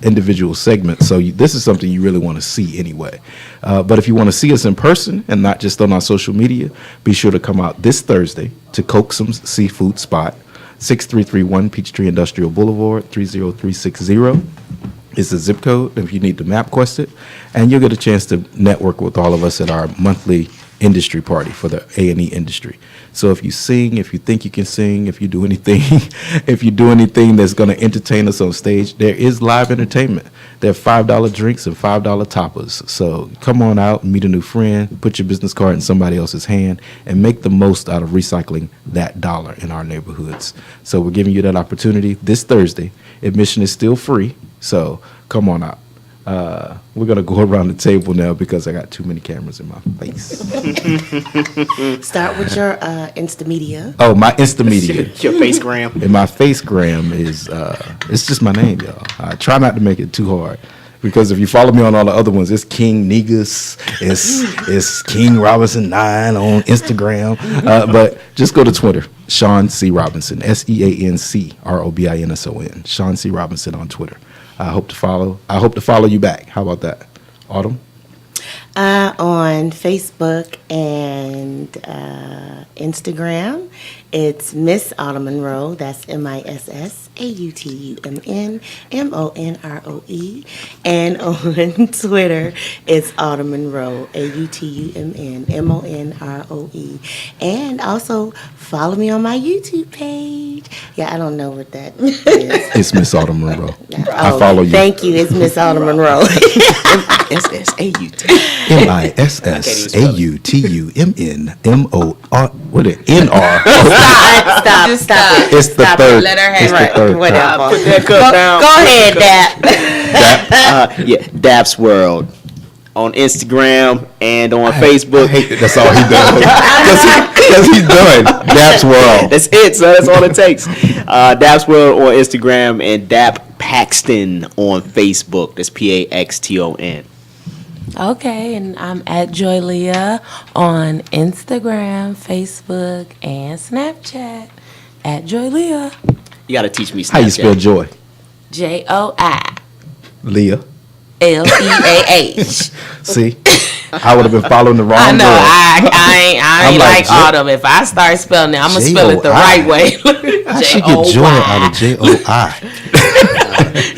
individual segments, so this is something you really want to see anyway. But if you want to see us in person and not just on our social media, be sure to come out this Thursday to Coaxum's Seafood Spot, 6331 Peachtree Industrial Boulevard, 30360 is the zip code if you need to map quest it, and you'll get a chance to network with all of us at our monthly industry party for the A&E industry. So if you sing, if you think you can sing, if you do anything, if you do anything that's going to entertain us on stage, there is live entertainment. There are $5 drinks and $5 toppers. So come on out, meet a new friend, put your business card in somebody else's hand, and make the most out of recycling that dollar in our neighborhoods. So we're giving you that opportunity this Thursday. Admission is still free, so come on out. We're going to go around the table now because I got too many cameras in my face. Start with your Insta media. Oh, my Insta media. Your facegram. And my facegram is, it's just my name, y'all. I try not to make it too hard. Because if you follow me on all the other ones, it's King Negus, it's King Robinson 9 on Instagram. But just go to Twitter, Sean C. Robinson, SeancRobinson, Sean C. Robinson on Twitter. I hope to follow you back. How about that? Autumn? On Facebook and Instagram, it's Miss Autumn Monroe. That's MissAutumnMonroe. And on Twitter, it's Autumn Monroe, AutumnMonroe. And also follow me on my YouTube page. Yeah, I don't know what that is. It's Miss Autumn Monroe. I Oh, follow you. Thank you. It's Miss Autumn Monroe. SSAUT. MissAutumnMonroe. What is it? NR. Stop it. It's the Stop third. It. Let her have It's the it. third. Whatever. Put that cup down. Go ahead, Dap. Yeah, Daps World on Instagram and on Facebook. I hate that that's all he does. Because he's done. Daps World. That's it, so that's all it takes. Daps World on Instagram and Dap Paxton on Facebook. That's PAXTON. Okay, and I'm at Joy Leah on Instagram, Facebook, and Snapchat. At Joy Leah. You got to teach me Snapchat. How you spell joy? JOI. Leah. LEAH. See? I would have been following the wrong I know. girl. I I'm ain't like like J- Autumn. If I start spelling it, I'm gonna spell it the J-O-I. right way. I should get joy out of J-O-I.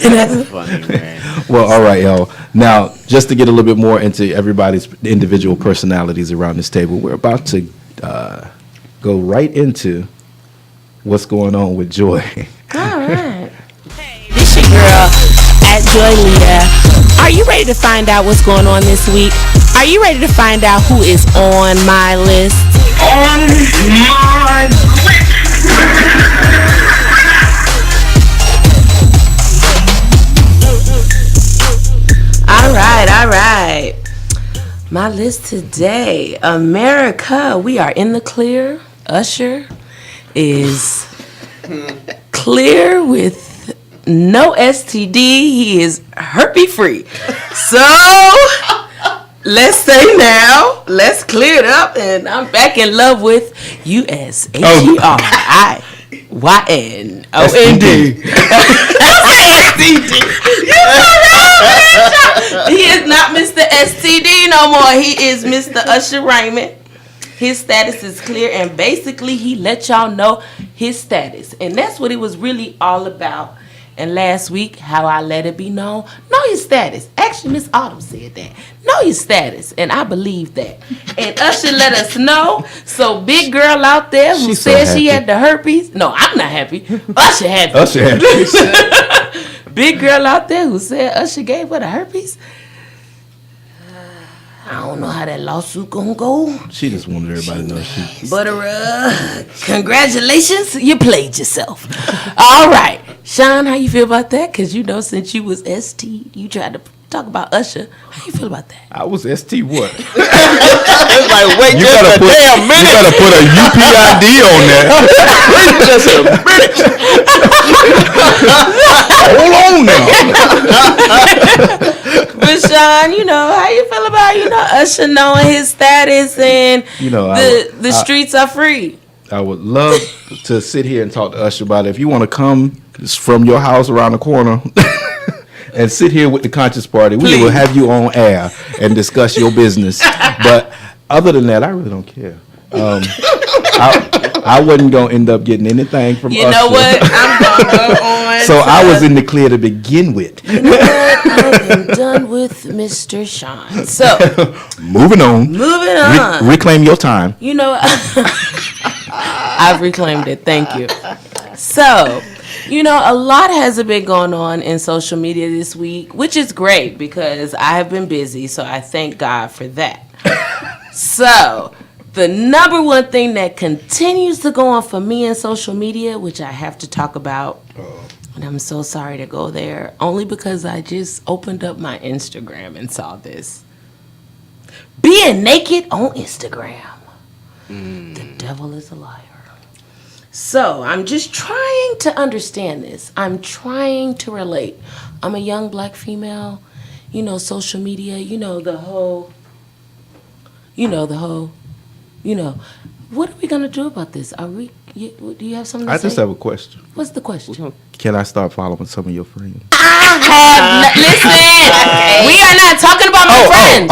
That's funny, man. Well, all right, y'all. Now, just to get a little bit more into everybody's individual personalities around this table, we're about to go right into what's going on with Joy. All right. This your girl at Joy Leah. Are you ready to find out what's going on this week? Are you ready to find out who is on my list? On my All right. My list today, America, we are in the clear. Usher is clear with no STD. He is herpes free. So let's say now, let's clear it up, and I'm back in love with USHERIYNOND. He is not Mr. STD no more. He is Mr. Usher Raymond. His status is clear, and basically he let y'all know his status, and that's what it was really all about. And last week, how I let it be known, know your status. Actually, Miss Autumn said that. Know your status, and I believe that. And Usher let us know. So big girl out there who She's so said she happy. had the herpes. No, I'm not happy. Usher happy. Usher happy. Big girl out there who said Usher gave her the herpes. I don't know how that lawsuit gonna go. She just wanted everybody to know she. But congratulations, you played yourself. All right, Sean, how you feel about that? Because since you was ST, you tried to talk about Usher. How you feel about that? I was ST what? It's like, wait You just gotta a put. damn You minute. gotta put a UPID on there. Wait just a minute. Hold on now. But Sean, how you feel about Usher knowing his status and the streets are free. I would love to sit here and talk to Usher about it. If you want to come from your house around the corner and sit here with the Conscious Party, we will have you on air and discuss your business. But other than that, I really don't care. I wasn't going to end up getting anything from Usher. You know what? I'm going to go on. So I was in the clear to begin with. You know what? I am done with Mr. Sean. So, Moving on. Reclaim your time. I've reclaimed it. Thank you. So, a lot has been going on in social media this week, which is great because I have been busy. So I thank God for that. So, the number one thing that continues to go on for me in social media, which I have to talk about, and I'm so sorry to go there, only because I just opened up my Instagram and saw this. Being naked on Instagram. The devil is a liar. So I'm just trying to understand this. I'm trying to relate. I'm a young black female, social media, the whole, what are we going to do about this? Do you have something to say? I just have a question. What's the question? Can I start following some of your friends? Listen, we are not talking about my friends.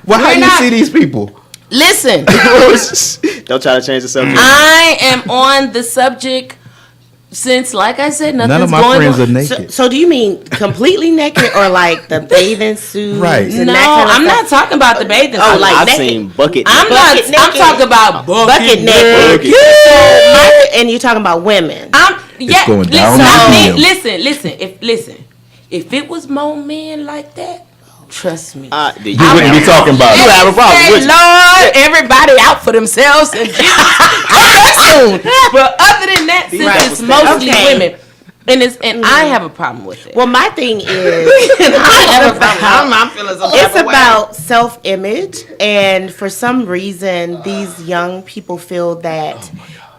Well, how do you see these people? Listen. Don't try to change the subject. I am on the subject since, like I said, nothing's None of my going friends on. are naked. So do you mean completely naked or like the bathing suits? Right. And No, that kind of I'm stuff? not talking about the bathing suit. like I've naked. seen bucket. I'm Bucket naked. talking about bucket naked. naked. And you're talking about women. going down Listen. If it was more men like that, trust me. You You wouldn't be talking about You it. have a problem Say, with you. Lord, everybody out for themselves and Jesus come back soon. But other than that, since Right. it's mostly Okay. women, and I have a problem with it. Well, my thing is, it's about self-image, and for some reason, these young people feel that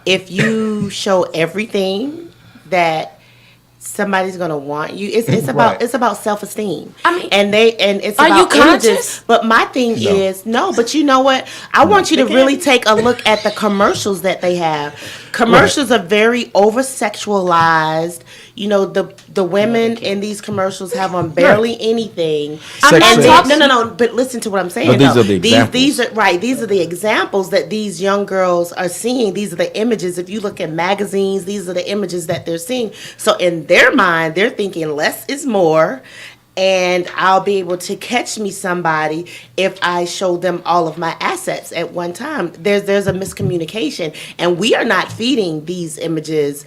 if you show everything, that somebody's gonna want you. It's about self-esteem. I mean, and it's are about you conscious? images. But my thing is no. But you know what? I want you to really take a look at the commercials that they have. Commercials are very over-sexualized. The women in these commercials have on barely anything. I'm not talking- No. But listen to what I'm saying. No, these though. are the examples. These are right. These are the examples that these young girls are seeing. These are the images. If you look at magazines, these are the images that they're seeing. So in their mind, they're thinking less is more. And I'll be able to catch me somebody if I show them all of my assets at one time. There's a miscommunication, and we are not feeding these images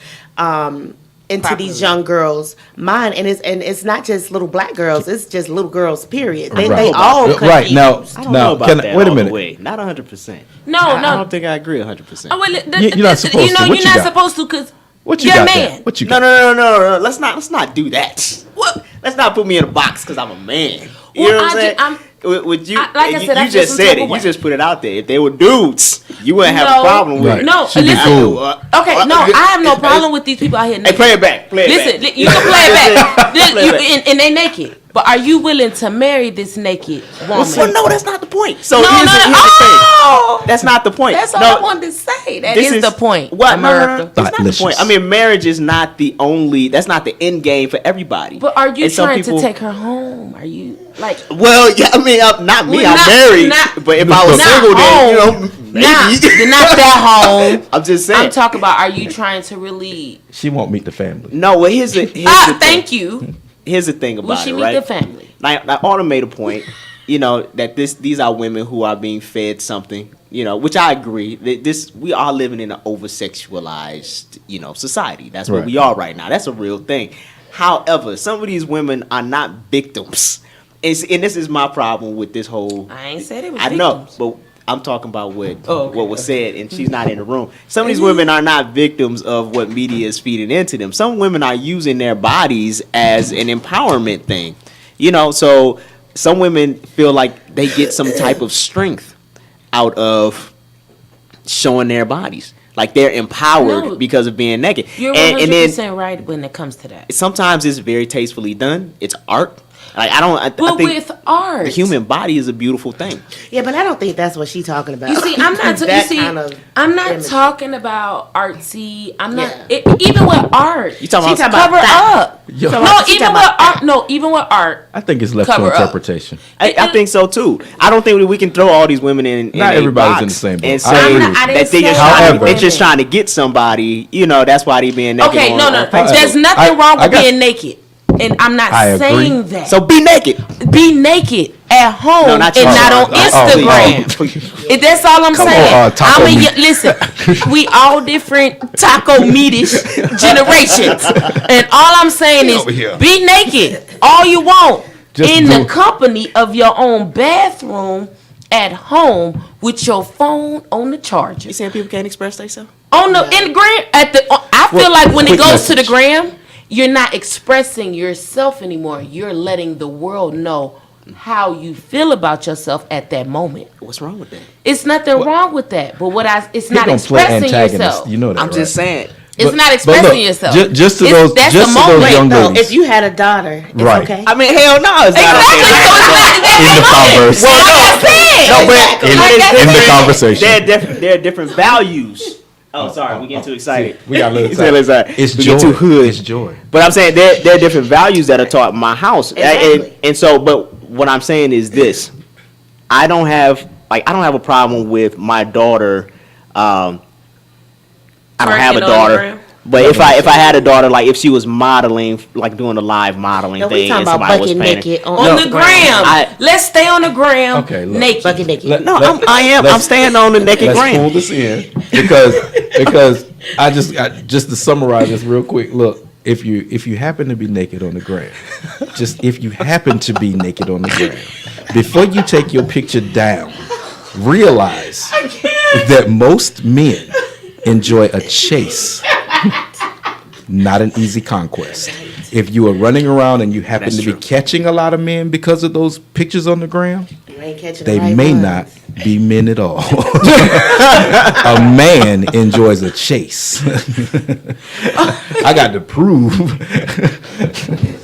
into these young girls' mind. And it's not just little black girls; it's just little girls. Period. They all Right now. I don't know about that. Wait a all minute. The way. Not 100%. No. I don't think I agree 100%. Oh, well, You're not supposed to. What you're you not got? supposed to because What you you're got a there? man. What you got? No. Let's not do that. What? Let's not put me in a box because I'm a man. You know what I'm saying? With you, like I said, I you feel just some said type it. of You way. just put it out there. If they were dudes, you wouldn't have No. a problem with Right. it. No, She'd be listen. cool. Okay, no, I have no problem with these people out here. Hey, Naked. play it back. Play it Listen, back. you can play it back. Play it back. And they naked. But are you willing to marry this naked woman? Well, no, that's not the point. So No, here's no, the no. thing. Oh! That's not the point. That's all No, I wanted to say. That this is the point. What? America. No. It's not the point. I mean, marriage is not the only. That's not the end game for everybody. But are you And some trying people- to take her home? Are you? Like, well, yeah, I mean, not me. Well, I'm married. But if I was not single, then home. maybe. Not that home. I'm just saying. I'm talking about. Are you trying to really? She won't meet the family. No, well, here's the thing. Thank you. Here's the thing Will about she it, meet right? the family? Now, Autumn made a point, that these are women who are being fed something, which I agree. We are living in an over-sexualized, society. That's where Right. we are right now. That's a real thing. However, some of these women are not victims. And this is my problem with this whole... I ain't said it was I victims. know, but I'm talking about what was said, and she's not in the room. Some of these Mm-hmm. women are not victims of what media is feeding into them. Some women are using their bodies as an empowerment thing. So some women feel like they get some type of strength out of showing their bodies. Like they're empowered No. because of being naked. You're and 100% then right when it comes to that. sometimes it's very tastefully done. It's art. Like I But think with art, the human body is a beautiful thing. Yeah, but I don't think that's what she's talking about. You see, I'm not. That kind of I'm not image. talking about artsy. I'm not. Yeah. Even with art, You talking She about? talking cover about up. Yo. No, She even talking with about art. No, even with art. I think it's left to Cover up. interpretation. I think so too. I don't think we can throw all these women in. Not a everybody's box in the same boat. And I say agree. I didn't that say However- they're just trying to get somebody. That's why they being naked. Okay, on- no. on Facebook. There's nothing wrong I with got- being naked, and I'm not I agree. saying that. So be naked. Be naked at home No, not and you. not on Instagram. That's all I'm Come saying. on, taco meat. Listen, we all different taco meatish generations, and all I'm saying is over here. be naked all you want Just in do the it. company of your own bathroom at home with your phone on the charger. You saying people can't express themselves? On the in the gram I feel Well, like when it quick goes to the message. gram, you're not expressing yourself anymore. You're letting the world know how you feel about yourself at that moment. What's wrong with that? It's nothing wrong with that. But it's He not gonna play expressing antagonist. yourself. You know that. I'm just saying. It's But- not but expressing look, yourself. just to It's- those- that's just the to those moment. young No, ladies. if you had a daughter, it's Right. okay. I mean, hell no, it's not Exactly. okay. So it's not In the converse. Well, like I said. No, but Exactly. in- Like I in the said. conversation. There are different values. Oh, sorry, we getting too excited. We got a little You say excited. excited. It's We joy. get too hood. It's joy. But I'm saying there are different values that are taught in my house, Exactly. and so. But what I'm saying is this: I don't have a problem with my daughter. I don't have a Twerking on the daughter, gram? but if I had a daughter, like if she was modeling, like doing a live modeling No, we thing, talking and about somebody was bucket paying naked her. on On the gram. I- Let's stay on the gram Okay, look. naked. Bucket naked. Let- No, let- I'm let's- staying on the naked Let's gram. pull this in because I just to summarize this real quick. Look, if you happen to be naked on the gram, just if you happen to be naked on the gram, before you take your picture down, realize that most men enjoy a chase, not an easy conquest. If you are running around and you happen That's to true. be catching a lot of men because of those pictures on the gram, You ain't catching they the right may ones. not be men at all. A man enjoys a chase. I got to prove.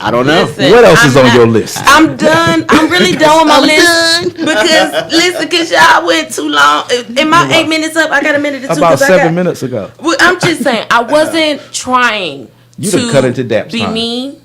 I don't know. Listen, What else I'm is on not- your list? I'm done. I'm really done with my list because y'all went too long. And my 8 minutes up. I got a minute or two. About 'cause I 7 got- minutes ago. Well, I'm just saying I wasn't trying You to done cut into daps, be huh? mean,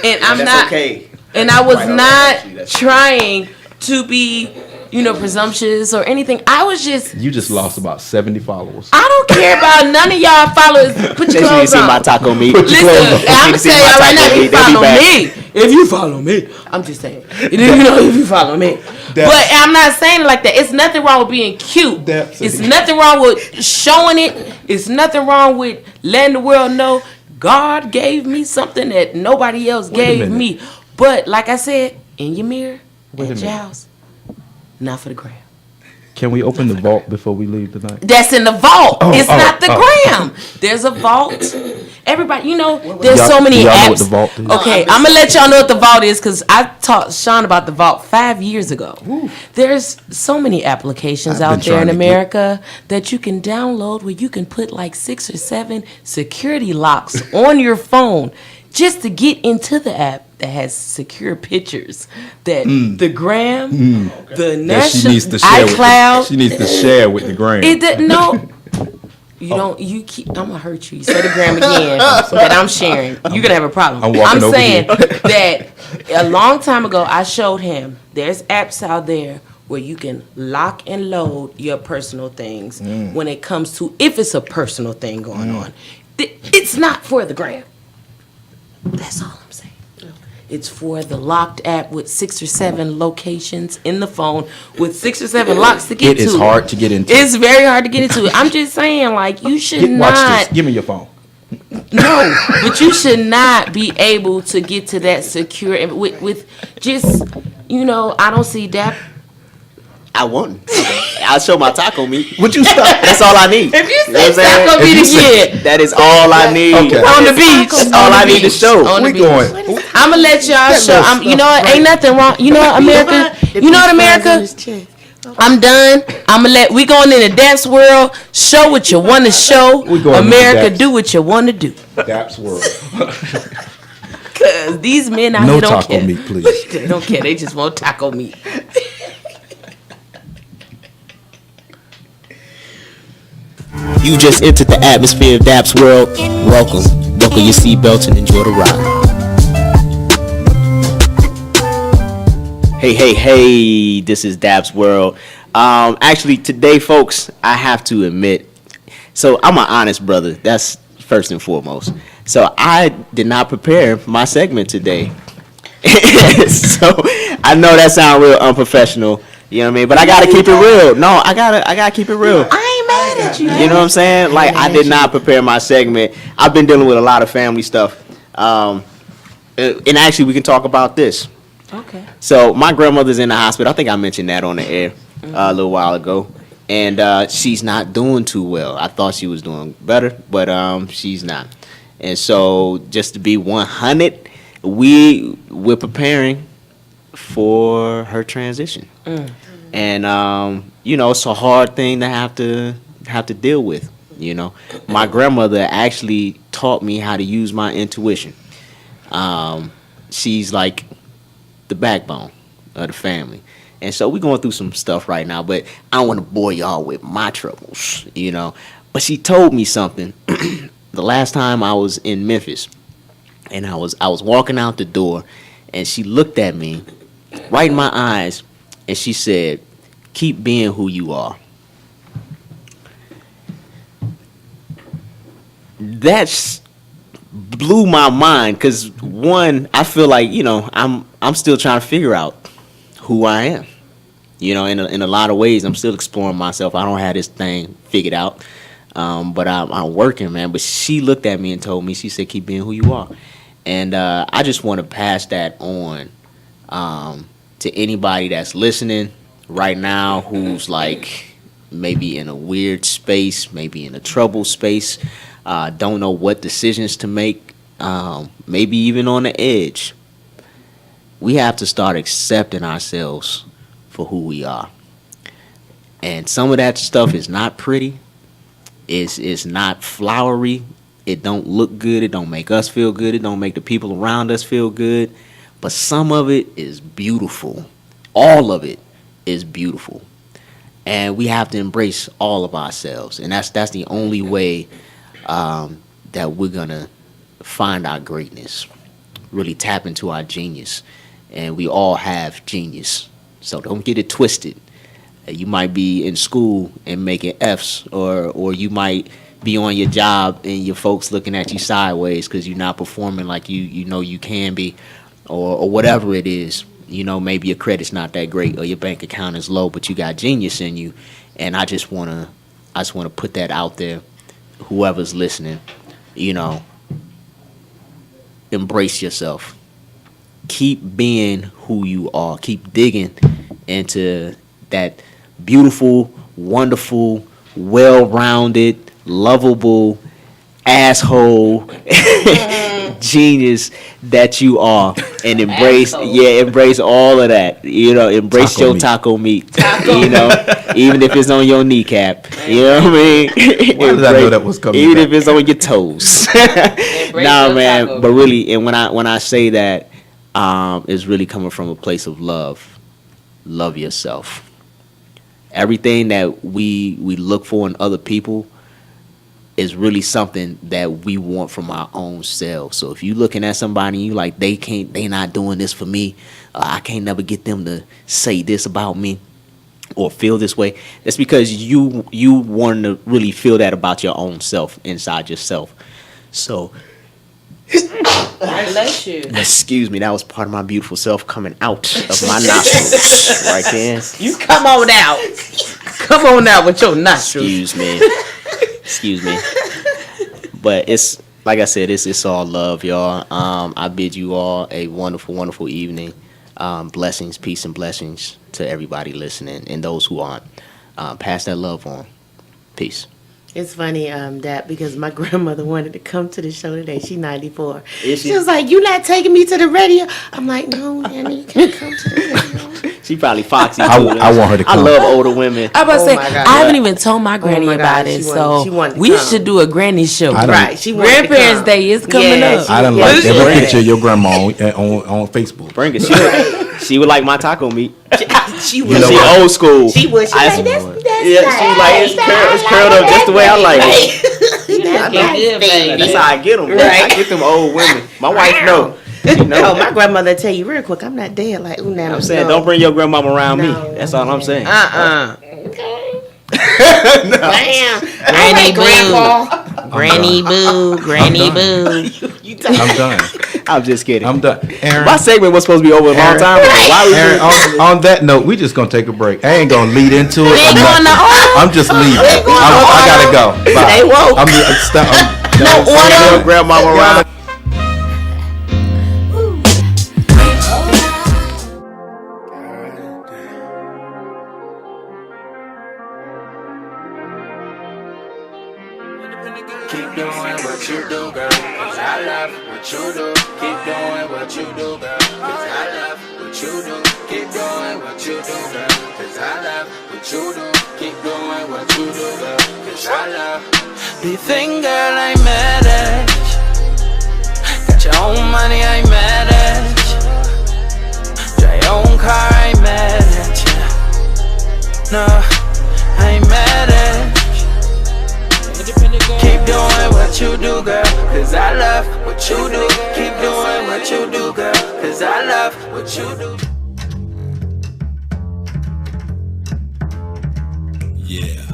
and I'm That's not. okay. And I was Right, all right, not actually, that's- trying to be, presumptuous or anything. I was just. You just lost about 70 followers. I don't care about none of y'all followers. Put your They should clothes see my on. taco meat. Listen, I'm see saying my y'all right now, taco if meat, you they'll be follow back. me, if you follow me, I'm just saying, if you follow me. But I'm not saying it like that. It's nothing wrong with being cute. That's It's it. nothing wrong with showing it. It's nothing wrong with letting the world know God gave me something that nobody else a gave minute. me. But like I said, in your mirror, Wait a at your minute. house, not for the gram. Can we open the vault before we leave tonight? That's in the vault. It's not the oh. gram. There's a vault. Everybody, there's Y'all- so many do y'all apps. know what the vault is? Okay, I'm gonna let y'all know what the vault is because I taught Sean about the vault 5 years ago. There's so many applications I've out been there in trying to America that you can download where you can put like 6 or 7 security locks on your phone just to get into the app that has secure pictures. That the gram, the That she national needs to share iCloud. she needs to share with the gram. It didn't know. You don't. You keep. I'm gonna hurt you. You say the gram again that I'm sharing. You're gonna have a problem. I'm over saying here. that a long time ago, I showed him there's apps out there where you can lock and load your personal things when it comes to if it's a personal thing going on. It's not for the gram. That's all I'm saying. It's for the locked app with 6 or 7 locations in the phone with 6 or 7 locks to get to. It is hard to get into. It's very hard to get into. I'm just saying, like, you should Watch not. this. Give me your phone. No, but you should not be able to get to that secure and with just, I don't see that. I won. I'll show my taco meat. Would you stop? That's all I need. If you You know what I'm say saying? taco If you meat say- again That is all I need. Okay. on the beach, That's all I need to show. On the We beach. going. I'm gonna let y'all show. You know what? Ain't nothing wrong. You know what, America? You know what, America? I'm done. We going in the dance world. Show what you want to show. We going in the America, dance. do what you want to do. Daps world. Cause these men out No here don't taco care. meat, please. They don't care. They just want taco meat. You just entered the atmosphere of Daps World. Welcome. Buckle your seatbelts and enjoy the ride. Hey, this is Daps World. Actually, today, folks, I have to admit, so I'm an honest brother. That's first and foremost. So I did not prepare my segment today. So I know that sounds real unprofessional. You know what I mean? But I gotta keep it real. No, I gotta keep it real. I ain't mad at you. You know what I'm saying? Like, I did not prepare my segment. I've been dealing with a lot of family stuff. And actually, we can talk about this. Okay. So, my grandmother's in the hospital. I think I mentioned that on the air a little while ago. And she's not doing too well. I thought she was doing better, but she's not. And so, just to be 100, we're preparing for her transition. And it's a hard thing to have to deal with. My grandmother actually taught me how to use my intuition. She's like the backbone of the family, and so we're going through some stuff right now, but I don't want to bore y'all with my troubles. But she told me something the last time I was in Memphis, and I was walking out the door, and she looked at me right in my eyes, and she said, "Keep being who you are." That blew my mind, because one, I feel like I'm still trying to figure out who I am. In a lot of ways, I'm still exploring myself. I don't have this thing figured out, but I'm working, man. But she looked at me and told me, she said, "Keep being who you are," and I just want to pass that on to anybody that's listening right now who's like maybe in a weird space, maybe in a troubled space, don't know what decisions to make, maybe even on the edge. We have to start accepting ourselves for who we are. And some of that stuff is not pretty. It's not flowery. It don't look good. It don't make us feel good. It don't make the people around us feel good. But some of it is beautiful. All of it is beautiful. And we have to embrace all of ourselves. And that's the only way that we're going to find our greatness. Really tap into our genius. And we all have genius. So don't get it twisted. You might be in school and making F's, or you might be on your job and your folks looking at you sideways because you're not performing like you know you can be, or whatever it is. Maybe your credit's not that great, or your bank account is low, but you got genius in you. And I just wanna put that out there. Whoever's listening, embrace yourself. Keep being who you are. Keep digging into that beautiful, wonderful, well-rounded, lovable asshole genius that you are, and embrace all of that. Embrace Taco your meat. taco meat. Even if it's on your kneecap. You know what I mean? Where did I know that was coming Even back? if it's on your toes. Nah, man. But really, and when I say that, it's really coming from a place of love. Love yourself. Everything that we look for in other people, is really something that we want from our own selves. So if you looking at somebody, you like they not doing this for me. I can't never get them to say this about me or feel this way. That's because you want to really feel that about your own self inside yourself. So. Bless you. Excuse me, that was part of my beautiful self coming out of my nostrils right there. You come on out. Come on out with your nostrils. Excuse me. But it's like I said, it's all love, y'all. I bid you all a wonderful, wonderful evening. Blessings, peace, and blessings to everybody listening and those who aren't. Pass that love on. Peace. It's funny that because my grandmother wanted to come to the show today. She's 94. Is she? She was like, "You not taking me to the radio?" I'm like, "No, Nanny, you can't come to the radio." She probably foxy too. I want her to come. I love older women. I was about to say, my God. I haven't even told my granny my about God, it, she wanted to we come. should do a granny show. Right, she wanted to Grandparents come. Day is coming Yeah, up. I done Yeah, like she every would. picture of your grandma on Facebook. Bring it. She would like my taco meat. She was. She old school. She was. She I- like, that's Yeah, she was like, it's curled up just the way I like it. That's good, baby. That's how I get them. Right. I get them old women. My wife know. She know. Oh, my grandmother tell you real quick, I'm not dead. Like, ooh, now I'm saying, don't bring your grandmama around No. me. That's all I'm saying. Okay. No. Damn. Granny Grandpa. boo. Granny boo. Granny boo. I'm done. I'm just kidding. I'm done. Aaron, My segment was supposed to be over a long Aaron, time ago. Why we Aaron, on that note, we just gonna take a break. I ain't gonna lead into it. ain't or going nothing. to I'm just leaving. I gotta go. Bye. Stay woke. bring your grandmama around? Keep doing what you do, girl, 'cause I love what you do. Keep doing what you do, girl, 'cause I love what you do. Keep doing what you do, girl, 'cause I love what you do. Keep doing what you do, girl, 'cause I love. Do you think, girl, I'm mad at you? Got your own money, I ain't mad at you. Drive your own car, I ain't mad at you. No, I ain't mad at you. Keep doing what you do, girl, 'cause I love what you do. Keep doing what you do, girl, 'cause I love what you do. Yeah.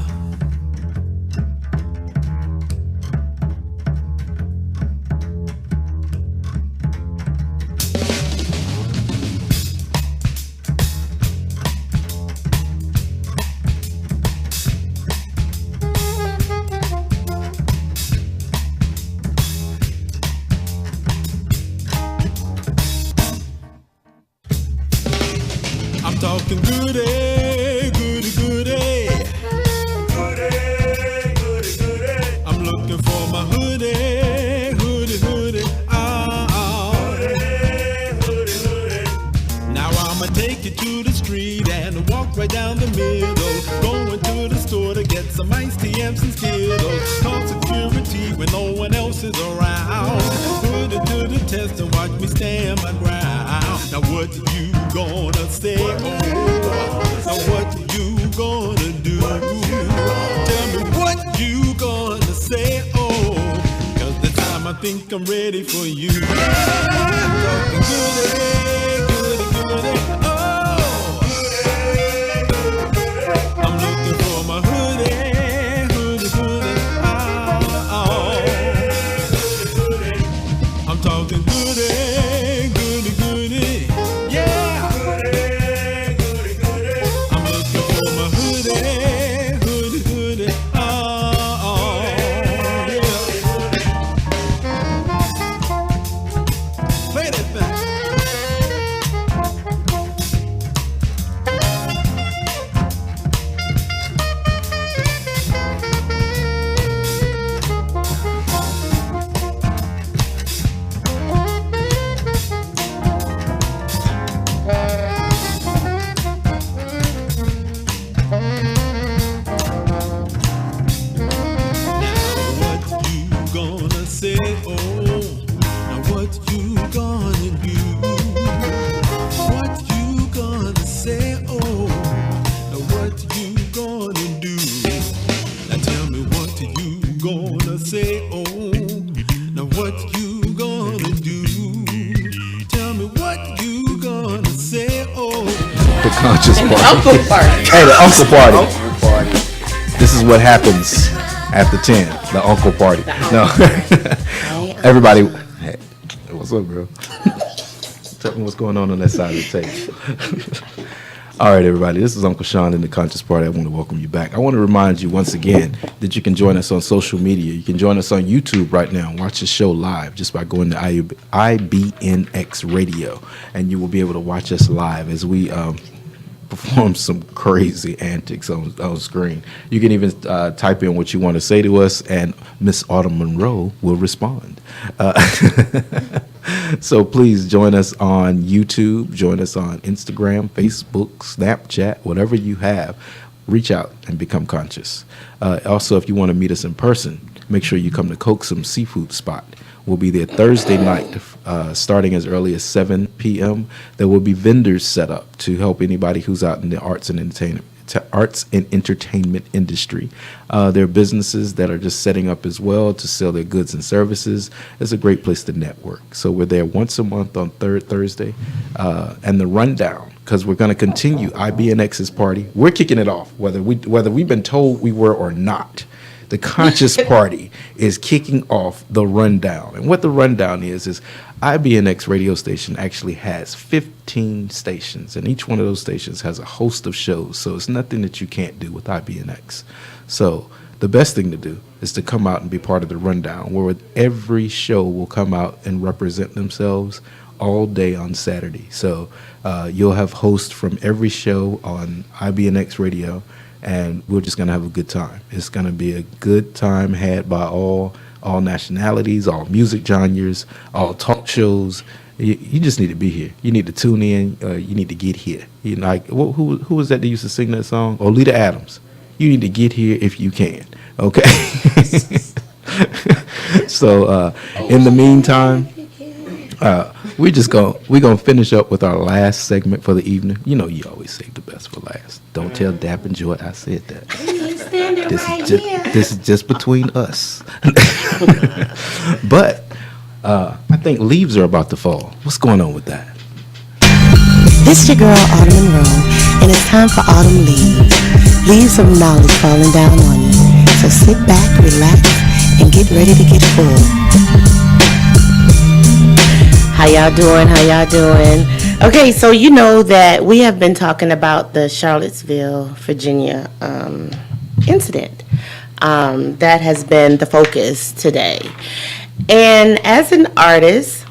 I'm talking goody, goody, goody. Goody, goody, goody. I'm looking for my hoodie, hoodie, hoodie. Hoodie, hoodie, hoodie. Now I'ma take you to the street and walk right down the middle. Going to the store to get some iced tea and some Skittles. Call security when no one else is around. Put it to the test and watch me stand my ground. Now what you gonna say? Oh, now what you gonna do? Tell me what you gonna say? Oh, 'cause this time I think I'm ready for you. I'm talking goody, goody, goody. Oh, I'm looking for my hoodie, hoodie, hoodie. Oh, I'm talking goody, goody, goody. Yeah. I'm looking for my hoodie, hoodie, hoodie. Oh, yeah. Play that thing. What you gonna say? Oh, now what you gonna do? What you gonna say? Oh, now what you gonna do? Now tell me what you gonna say, oh, now what you gonna do? Tell me what you gonna say, oh. The conscious party. Uncle party. Hey, the uncle party. This is what happens after 10. The uncle party. No. Everybody. Hey, what's up, girl? Tell me what's going on that side of the table. All right, everybody. This is Uncle Sean in the Conscious Party. I want to welcome you back. I want to remind you once again that you can join us on social media. You can join us on YouTube right now and watch the show live just by going to IBNx Radio, and you will be able to watch us live as we perform some crazy antics on screen. You can even type in what you want to say to us, and Miss Autumn Monroe will respond. So please join us on YouTube, join us on Instagram, Facebook, Snapchat, whatever you have. Reach out and become conscious. Also, if you want to meet us in person, make sure you come to Coaxum Seafood Spot. We'll be there Thursday night, starting as early as 7 p.m. There will be vendors set up to help anybody who's out in the arts and entertainment industry. There are businesses that are just setting up as well to sell their goods and services. It's a great place to network. So we're there once a month on Thursday. And the rundown, because we're going to continue IBNX's party. We're kicking it off, whether we've been told we were or not. The Conscious Party is kicking off the rundown. And what the rundown is IBNx radio station actually has 15 stations, and each one of those stations has a host of shows. So it's nothing that you can't do with IBNx. So the best thing to do is to come out and be part of the rundown, where every show will come out and represent themselves all day on Saturday. So you'll have hosts from every show on IBNx radio, and we're just going to have a good time. It's going to be a good time had by all nationalities, all music genres, all talk shows. You just need to be here. You need to tune in. You need to get here. You know, like who was that used to sing that song? Olita Adams. You need to get here if you can. Okay. So in the meantime, we're gonna finish up with our last segment for the evening. You know, you always save the best for last. Don't tell Dap and Joy I said that. This is just between us. But I think leaves are about to fall. What's going on with that? This your girl Autumn Monroe, and it's time for Autumn Leaves. Leaves of knowledge falling down on you. So sit back, relax, and get ready to get full. How y'all doing? Okay, so you know that we have been talking about the Charlottesville, Virginia incident. That has been the focus today. And as an artist,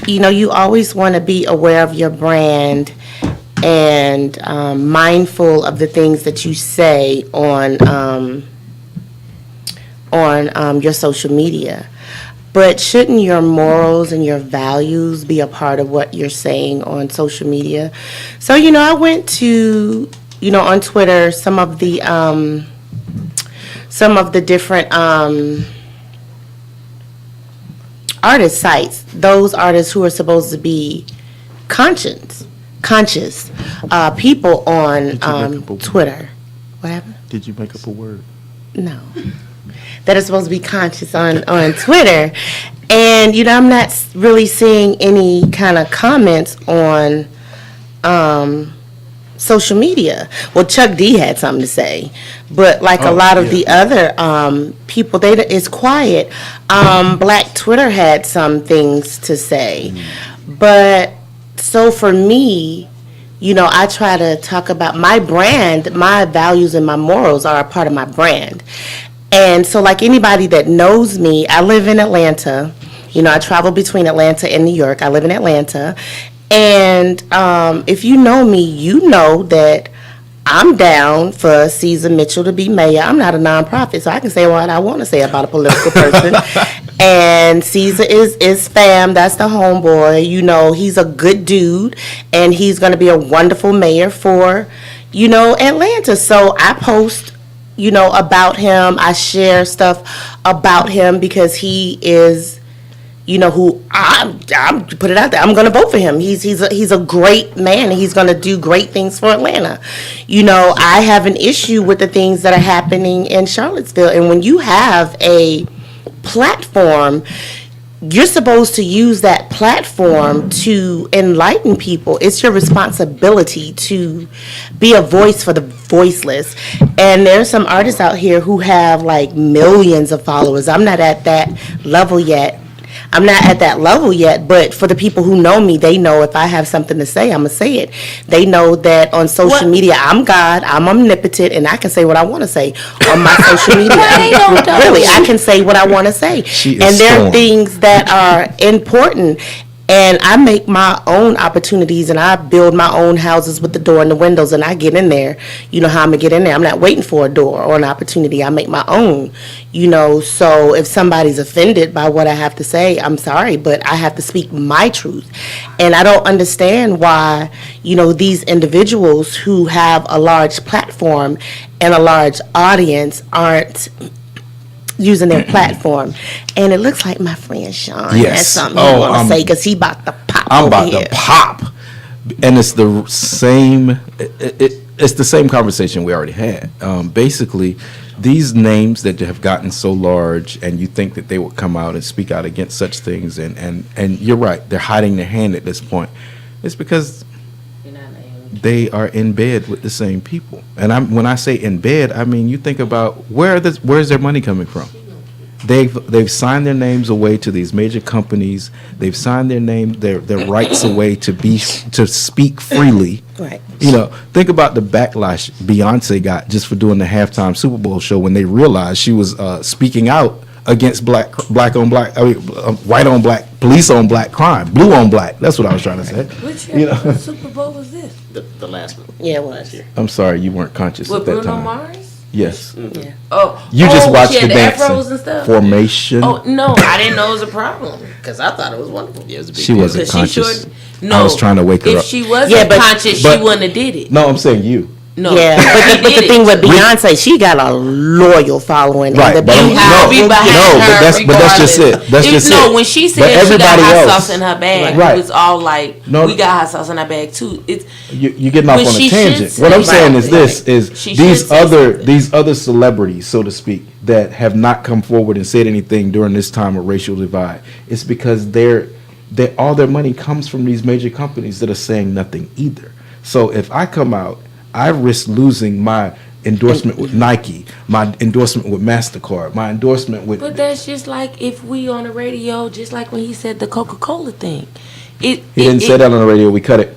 you know, you always want to be aware of your brand and mindful of the things that you say on your social media. But shouldn't your morals and your values be a part of what you're saying on social media? So, you know, I went to, you know, on Twitter, some of the different artist sites, those artists who are supposed to be conscious people on Twitter. What happened? Did you make up a word? No. That is supposed to be conscious on Twitter. And, you know, I'm not really seeing any kind of comments on social media. Well, Chuck D had something to say, but like a lot of the other people, it's quiet. Black Twitter had some things to say. But so for me, you know, I try to talk about my brand, my values and my morals are a part of my brand. And so like anybody that knows me, I live in Atlanta. You know, I travel between Atlanta and New York. I live in Atlanta. And if you know me, you know that I'm down for Caesar Mitchell to be mayor. I'm not a nonprofit, so I can say what I want to say about a political person. And Caesar is fam. That's the homeboy. You know, he's a good dude, and he's going to be a wonderful mayor for, you know, Atlanta. So I post, you know, about him. I share stuff about him because he is, who I'm put it out there. I'm going to vote for him. He's a great man. He's going to do great things for Atlanta. I have an issue with the things that are happening in Charlottesville. And when you have a platform, you're supposed to use that platform to enlighten people. It's your responsibility to be a voice for the voiceless. And there's some artists out here who have like millions of followers. I'm not at that level yet. But for the people who know me, they know if I have something to say, I'm going to say it. They know that on social media, I'm God, I'm omnipotent, and I can say what I want to say on my social media. Really, I can say what I want to say. And there are things that are important. And I make my own opportunities, and I build my own houses with the door and the windows, and I get in there. You know how I'm going to get in there. I'm not waiting for a door or an opportunity. I make my own, So if somebody's offended by what I have to say, I'm sorry, but I have to speak my truth. And I don't understand why, these individuals who have a large platform and a large audience aren't using their platform. And it looks like my friend Sean has something he want to say, because he about to pop. I'm about to pop. And it's the same it's the same conversation we already had. Basically, these names that have gotten so large, and you think that they would come out and speak out against such things, and you're right, they're hiding their hand at this point. It's because they are in bed with the same people. And when I say in bed, I mean, you think about where's their money coming from? They've signed their names away to these major companies. They've signed their rights away to speak freely. Right. Think about the backlash Beyonce got just for doing the halftime Super Bowl show when they realized she was speaking out against white on black, police on black crime, blue on black. That's what I was trying to say. Which year Super Bowl was this? The last one. Yeah, it was. Year. I'm sorry, you weren't conscious With at that Bruno time. Mars? Yes. Mm-hmm. Yeah. Oh, You just watched the afros and stuff. dancing formation. Oh no, I didn't know it was a problem because I thought it was wonderful. Yeah, it was a big She deal. wasn't conscious. No, I was trying to wake her if up. she wasn't conscious, she wouldn't have did it. No, I'm saying you. No, Yeah, but the thing with Beyonce, she got a loyal following. Right, And but the that's just it. That's just it. When she said But she got everybody hot else- sauce in her bag, Right. it was all like, No. we got hot sauce in our bag too. It's You're getting off But on she a tangent. should What I'm say- saying is Right, this: is She should these say something. these other celebrities, so to speak, that have not come forward and said anything during this time of racial divide. It's because all their money comes from these major companies that are saying nothing either. So if I come out, I risk losing my endorsement with Nike, my endorsement with MasterCard, my endorsement with. But that's just like if we on the radio, just like when he said the Coca-Cola thing. He didn't say that on the radio. We cut it.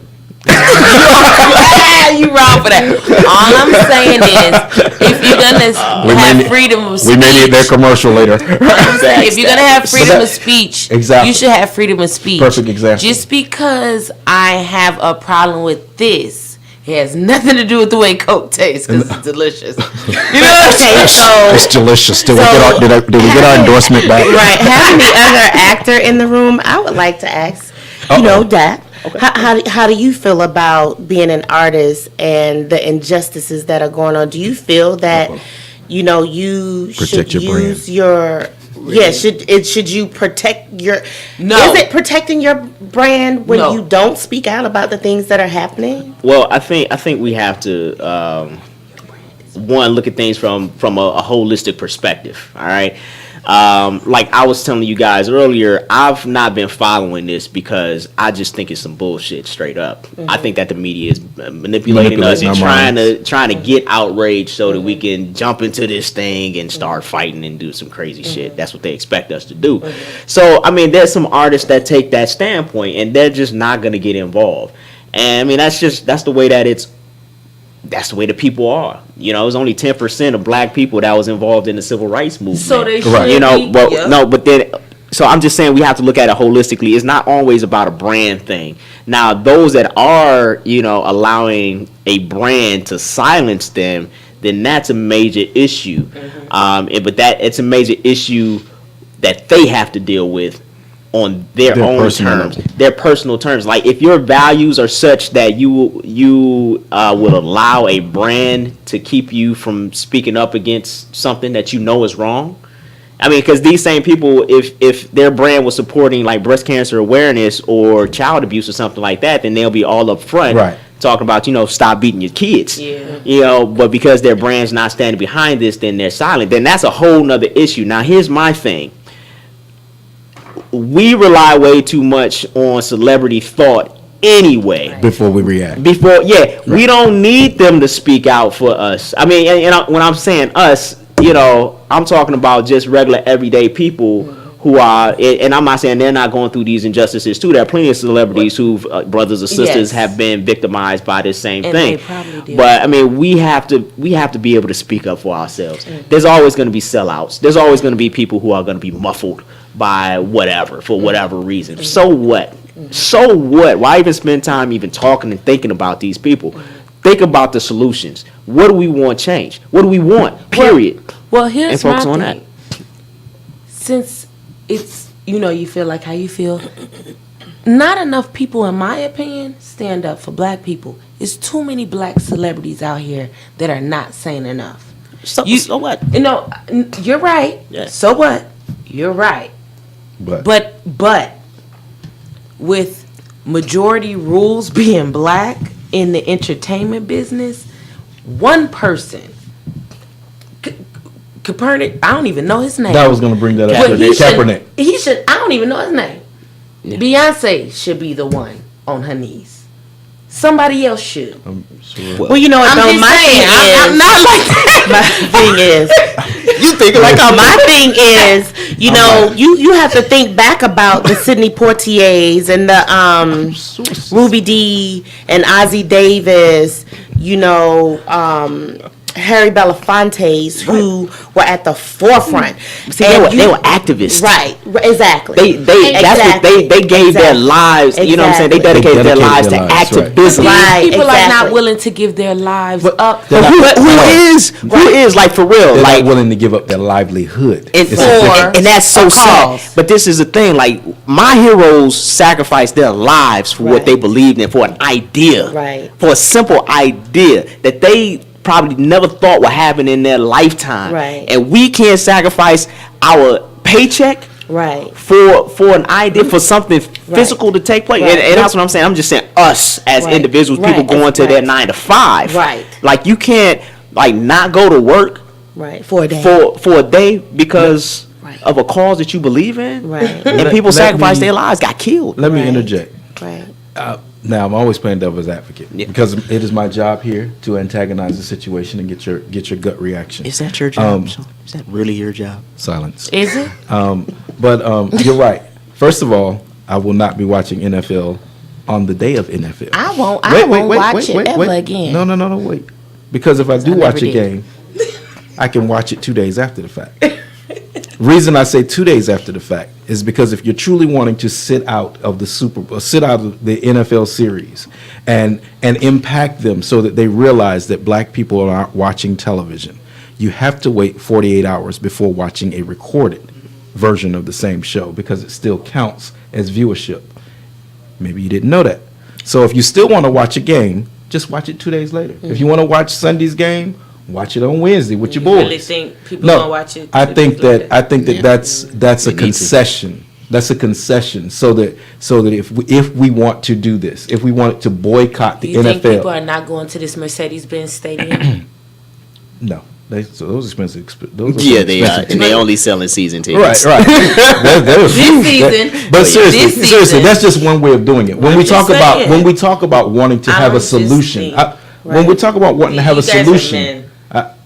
You wrong for that. All I'm saying is, if you're gonna have freedom of speech, We may need their commercial later. I'm saying, if you're gonna have freedom of speech, Exactly. you should have freedom of speech. Perfect example. Just because I have a problem with this, it has nothing to do with the way Coke tastes, because it's delicious. You know what I'm saying? So, It's delicious. Did we get our endorsement back? Right. Having the other actor in the room, I would like to ask, Dak, how do you feel about being an artist and the injustices that are going on? Do you feel that, you Protect should your use your... Yeah, should you protect your... No. Is it protecting your brand when No. you don't speak out about the things that are happening? Well, I think we have to one, look at things from a holistic perspective. All right. Like I was telling you guys earlier, I've not been following this because I just think it's some bullshit straight up. I think that the media is manipulating us and trying to get outraged so that we can jump into this thing and start fighting and do some crazy shit. That's what they expect us to do. So, I mean, there's some artists that take that standpoint and they're just not going to get involved. And I mean, that's the way that's the way the people are. It was only 10% of black people that was involved in the civil rights movement. So they should But then, so I'm just saying we have to look at it holistically. It's not always about a brand thing. Now, those that are, allowing a brand to silence them, then that's a major issue. But it's a major issue that they have to deal with on their own terms, their personal terms. Like if your values are such that you will allow a brand to keep you from speaking up against something that you know is wrong, I mean, because these same people, if their brand was supporting like breast cancer awareness or child abuse or something like that, then they'll be all up front Right. talking about, stop beating your kids. Yeah. But because their brand's not standing behind this, then they're silent. Then that's a whole nother issue. Now, here's my thing. We rely way too much on celebrity thought anyway. Before we react. We don't need them to speak out for us. I mean, when I'm saying us, I'm talking about just regular everyday people who are, and I'm not saying they're not going through these injustices too. There are plenty of celebrities who brothers or sisters have been victimized by this same thing. They probably do. But I mean, we have to be able to speak up for ourselves. There's always going to be sellouts. There's always going to be people who are going to be muffled by whatever, for whatever reason. So what? So what? Why even spend time even talking and thinking about these people? Think about the solutions. What do we want change? What do we want? Period. Well, here's And focus my on thing. Since it's, you feel like how you feel, not enough people, in my opinion, stand up for black people. It's too many black celebrities out here that are not saying enough. So what? You're right. Yeah. So what? You're right. But with majority rules being black in the entertainment business, one person, Kaepernick, I don't even know his name. That was going to bring that up. But Kaepernick. He should. I don't even know his name. Yeah. Beyonce should be the one on her knees. Somebody else should. Well, you know what? I'm though, just my saying. thing is, I'm not like that. my thing is, You thinking like my thing is, you have to think back about the Sidney Poitiers and the Ruby Dee and Ozzie Davis, Harry Belafonte's, who were at the forefront. See, they were activists. Right, exactly. That's what they gave their lives. You know what I'm saying? They dedicated their lives to activism. Right, People are not exactly. willing to give their lives up. Who is like for real? They're Like not willing to give up their livelihood. and For that's so a sad. cause. But this is the thing. Like my heroes sacrificed their lives for what Right. they believed in, for an idea, Right. for a simple idea that they probably never thought would happen in their lifetime. Right. And we can't sacrifice our paycheck Right. for an idea, for something physical to take place. Right. And that's what I'm saying. I'm just saying us as Right. individuals, people Right. going to their Right. 9 to 5. Right. Like you can't like not go to work Right. For a day. for a day because Right. of a cause that you believe in. Right. And people Let sacrificed me- their lives, got killed. Let me Right. interject. Right. Now I'm always playing devil's advocate Yeah. because it is my job here to antagonize the situation and get your gut reaction. Is that your job? Is that really your job? Silence. Is it? But you're right. First of all, I will not be watching NFL on the day of NFL. I won't. I won't watch it ever again. No, wait. Because if I do I watch never a did. game, I can watch it 2 days after the fact. Reason I say 2 days after the fact is because if you're truly wanting to sit out of the sit out of the NFL series and impact them so that they realize that black people are not watching television, you have to wait 48 hours before watching a recorded version of the same show because it still counts as viewership. Maybe you didn't know that. So if you still want to watch a game, just watch it 2 days later. If you want to watch Sunday's game, watch it on Wednesday with your boys. Really think people No, gonna watch it? I think that that's a need to. concession. That's a concession so that if we want to do this, if we want to boycott the Do you think NFL, people are not going to this Mercedes-Benz stadium? no, those expensive. Those are Yeah, some they are, expensive and they only selling season tickets. Right. This season. But seriously, This seriously, season. that's just one way of doing it. When we I'm just talk about saying. wanting to have I'm a just solution, saying. when we talk about wanting to have a You guys are solution, men.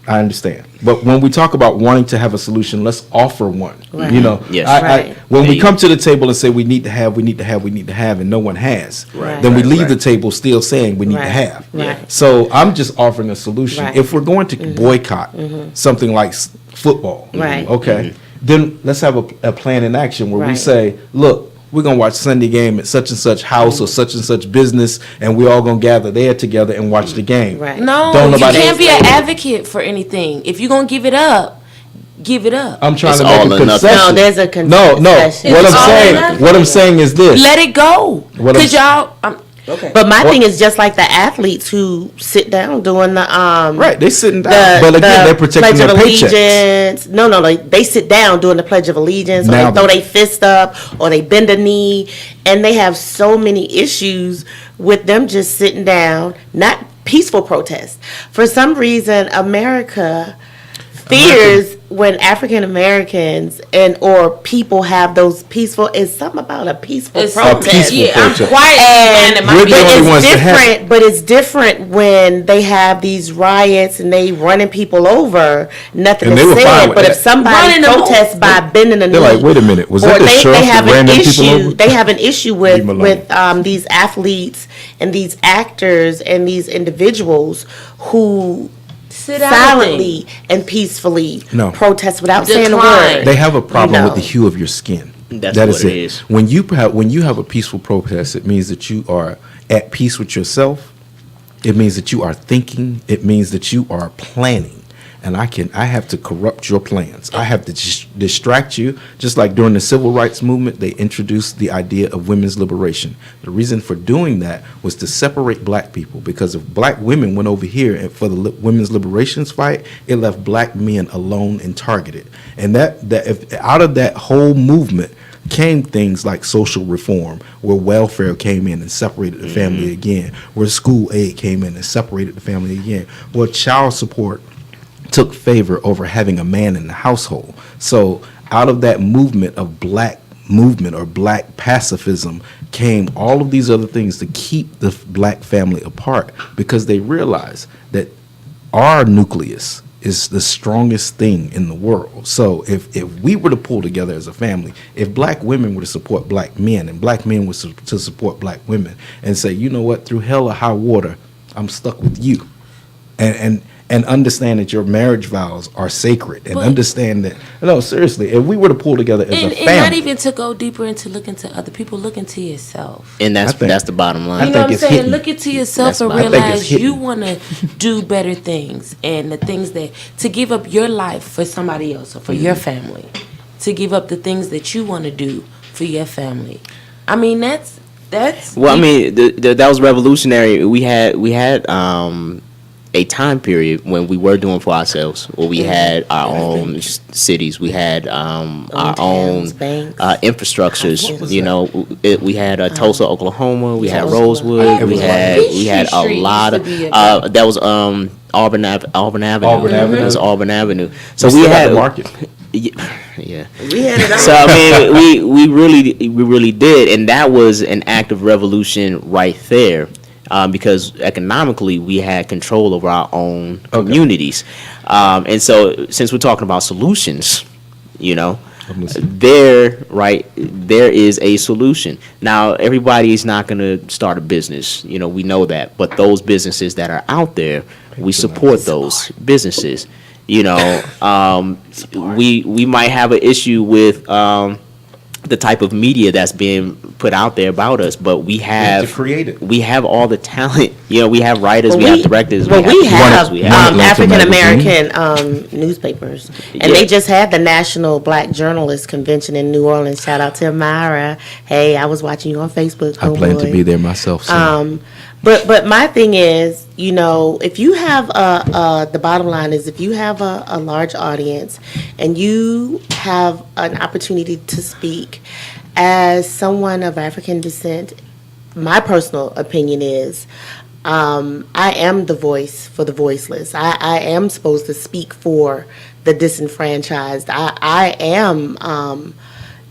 I understand. But when we talk about wanting to have a solution, let's offer one. Right. You know, Yes. Right. when There we you come to the table and say we need to have, and no one has, Right. then we Right, leave right. the table still saying we need to Right. have. Right. So I'm just offering a solution. Right. If we're going to boycott something like football, Right. okay, then let's have a plan in action where we Right. say, look, we're going to watch Sunday game at such and such house or such and such business, and we're all going to gather there together and watch the game. Right. No, Don't you nobody- can't be an advocate for anything. If you're gonna give it up, give it up. I'm trying It's to make all a or nothing. concession. No, there's a No. concession. What It's all or I'm nothing. saying is this. Let it go. What I'm- Cause y'all, Okay. But my thing is just like the athletes who sit down doing the Right, they sitting down, but again, they're protecting Pledge their of paychecks. Allegiance. No, like they sit down doing the Pledge of Allegiance, or Now they throw they- their fist up, or they bend a knee, and they have so many issues with them just sitting down, not peaceful protest. For some reason, America fears when African Americans and or people have those peaceful. It's something about a peaceful protest. peaceful Yeah, I'm protest. quiet. And Man, it We're might the be only ones that have it. different, but it's different when they have these riots and they running people over. Nothing And is they were fine said. with But if that. somebody Running them protests by bending a knee, They're like, wait a minute, was that or the sheriff they have that ran an them people issue. over? They have an issue Leave 'em alone. with these athletes and these actors and these individuals who sit down. silently and peacefully No. protest without saying a Decline. word. They have a problem You with the know. hue of your skin. That's That what is it is. When you have a peaceful protest, it means that you are at peace with yourself. It means that you are thinking. It means that you are planning. And I have to corrupt your plans. I have to distract you. Just like during the civil rights movement, they introduced the idea of women's liberation. The reason for doing that was to separate black people, because if black women went over here and for the women's liberations fight, it left black men alone and targeted. And that if out of that whole movement came things like social reform, where welfare came in and separated the family again, where school aid came in and separated the family again, where child support took favor over having a man in the household. So out of that movement of black movement or black pacifism came all of these other things to keep the black family apart, because they realized that our nucleus is the strongest thing in the world. So if we were to pull together as a family, if black women were to support black men and black men were to support black women and say, you know what, through hell or high water, I'm stuck with you. And understand that your marriage vows are sacred, and But- understand that, no, seriously, if we were to pull together as a And family. not even to go deeper into looking to other people, look into yourself. And I think- that's the bottom I line. You know think what I'm it's saying? hidden. Look into yourself That's and my- I think it's realize hidden. you want to do better things, and the things that to give up your life for somebody else or for your family, to give up the things that you want to do for your family. I mean, that's Well, I mean, that was revolutionary. We had a time period when we were doing for ourselves, where we had our own cities, we had our own towns, banks. infrastructures. was You that? know, we had Tulsa, Oklahoma. We had Tulsa. Rosewood. We had a Street lot used of to be a- that was Auburn Avenue. Auburn Avenue. It was Auburn Avenue. So We we still got had the market. Yeah. We had it all. So I mean, we really did, and that was an act of revolution right there, because economically we had control over our own communities, and so since we're talking about solutions, you know, I'm listening. there is a solution. Now everybody is not going to start a business, you know, we know that, but those businesses that are out there, we support those businesses. You know, we might have an issue with the type of media that's being put out there about us, but we have to create it. We have all the talent. You know, we have writers, Well, we have directors, Well, we have producers, we have African magazine. American newspapers, and Yeah. they just had the National Black Journalists Convention in New Orleans. Shout out to Amira. Hey, I was watching you on Facebook. I plan to homeboy. be there myself soon. But my thing is, you know, if you have the bottom line is, if you have a large audience and you have an opportunity to speak as someone of African descent, my personal opinion is, I am the voice for the voiceless. I am supposed to speak for the disenfranchised. I am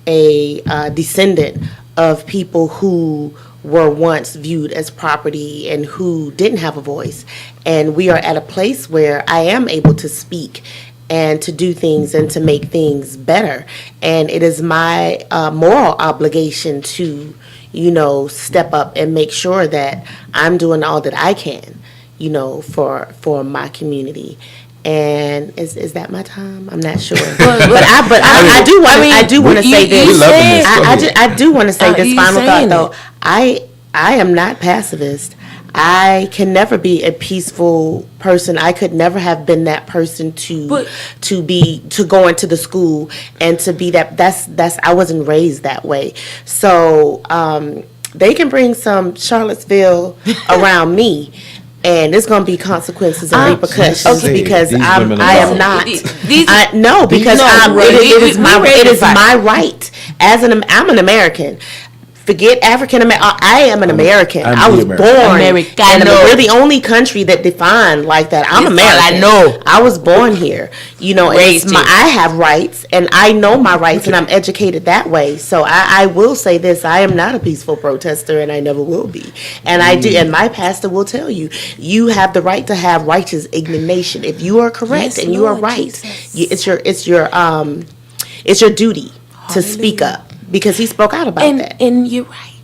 a descendant of people who were once viewed as property and who didn't have a voice. And we are at a place where I am able to speak and to do things and to make things better. And it is my moral obligation to, you know, step up and make sure that I'm doing all that I can, you know, for my community. And is that my time? I'm not sure. but I do want to say this. we loving this. Go ahead. I do want to say this you final thought saying though. it. I am not pacifist. I can never be a peaceful person. I could never have been that person to go into the school and to be that. That's I wasn't raised that way. So they can bring some Charlottesville around me, and there's going to be consequences and repercussions because I am not. It is my right I'm an American. Forget African American. I am an American. I was born, and we're the only country that defined like that. I'm American. I know. I was born here. You know, I have rights, and I know my rights, and I'm educated that way. So I will say this: I am not a peaceful protester, and I never will be. And I do. And my pastor will tell you, you have the right to have righteous indignation. If you are correct and you are right, it's your duty to speak up. Because he spoke out about that. And you're right.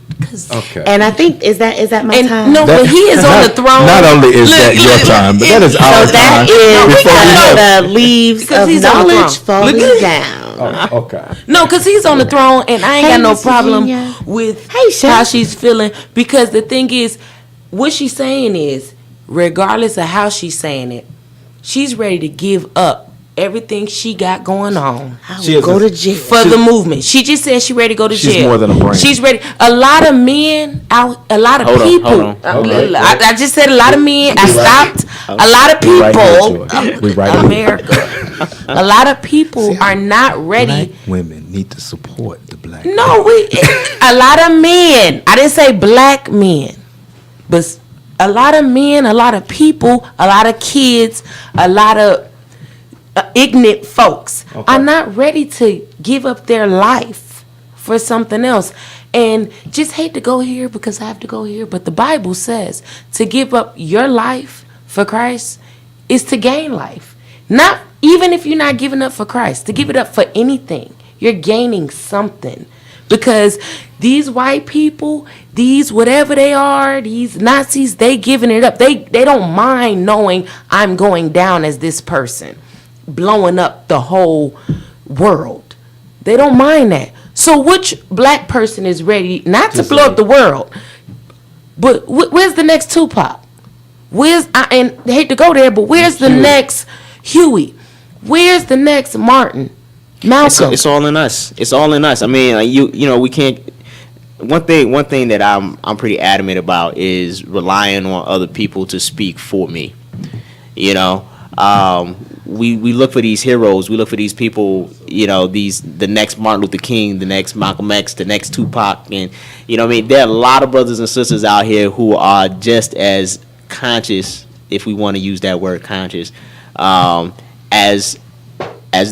And I think, is that my time? No, but he is on the throne. Not only is that your time, but that is our time. That is the leaves of knowledge falling down. Oh, okay. No, because he's on the throne, and I ain't got no problem with how she's feeling. Because the thing is, what she's saying is, regardless of how she's saying it, she's ready to give up everything she got going on. She go to jail for the movement. She just said she's ready to go to jail. She's more than a brand. She's ready. A lot of men, a lot of people. I just said a lot of men. I stopped. A lot of people. America. A lot of people are not ready. Black women need to support the black. No, a lot of men. I didn't say black men, but a lot of men, a lot of people, a lot of kids, a lot of ignorant folks are not ready to give up their life for something else. And just hate to go here because I have to go here, but the Bible says to give up your life for Christ is to gain life. Not even if you're not giving up for Christ, to give it up for anything, you're gaining something. Because these white people, these whatever they are, these Nazis, they giving it up. They don't mind knowing I'm going down as this person, blowing up the whole world. They don't mind that. So which black person is ready not to blow up the world, but where's the next Tupac? And I hate to go there, but where's the next Huey? Where's the next Martin? Malcolm? It's all in us. It's all in us. I mean, you know, we can't. One thing that I'm pretty adamant about is relying on other people to speak for me. You know. We look for these heroes. We look for these people, you know, the next Martin Luther King, the next Malcolm X, the next Tupac. And, you know what I mean? There are a lot of brothers and sisters out here who are just as conscious, if we want to use that word conscious, as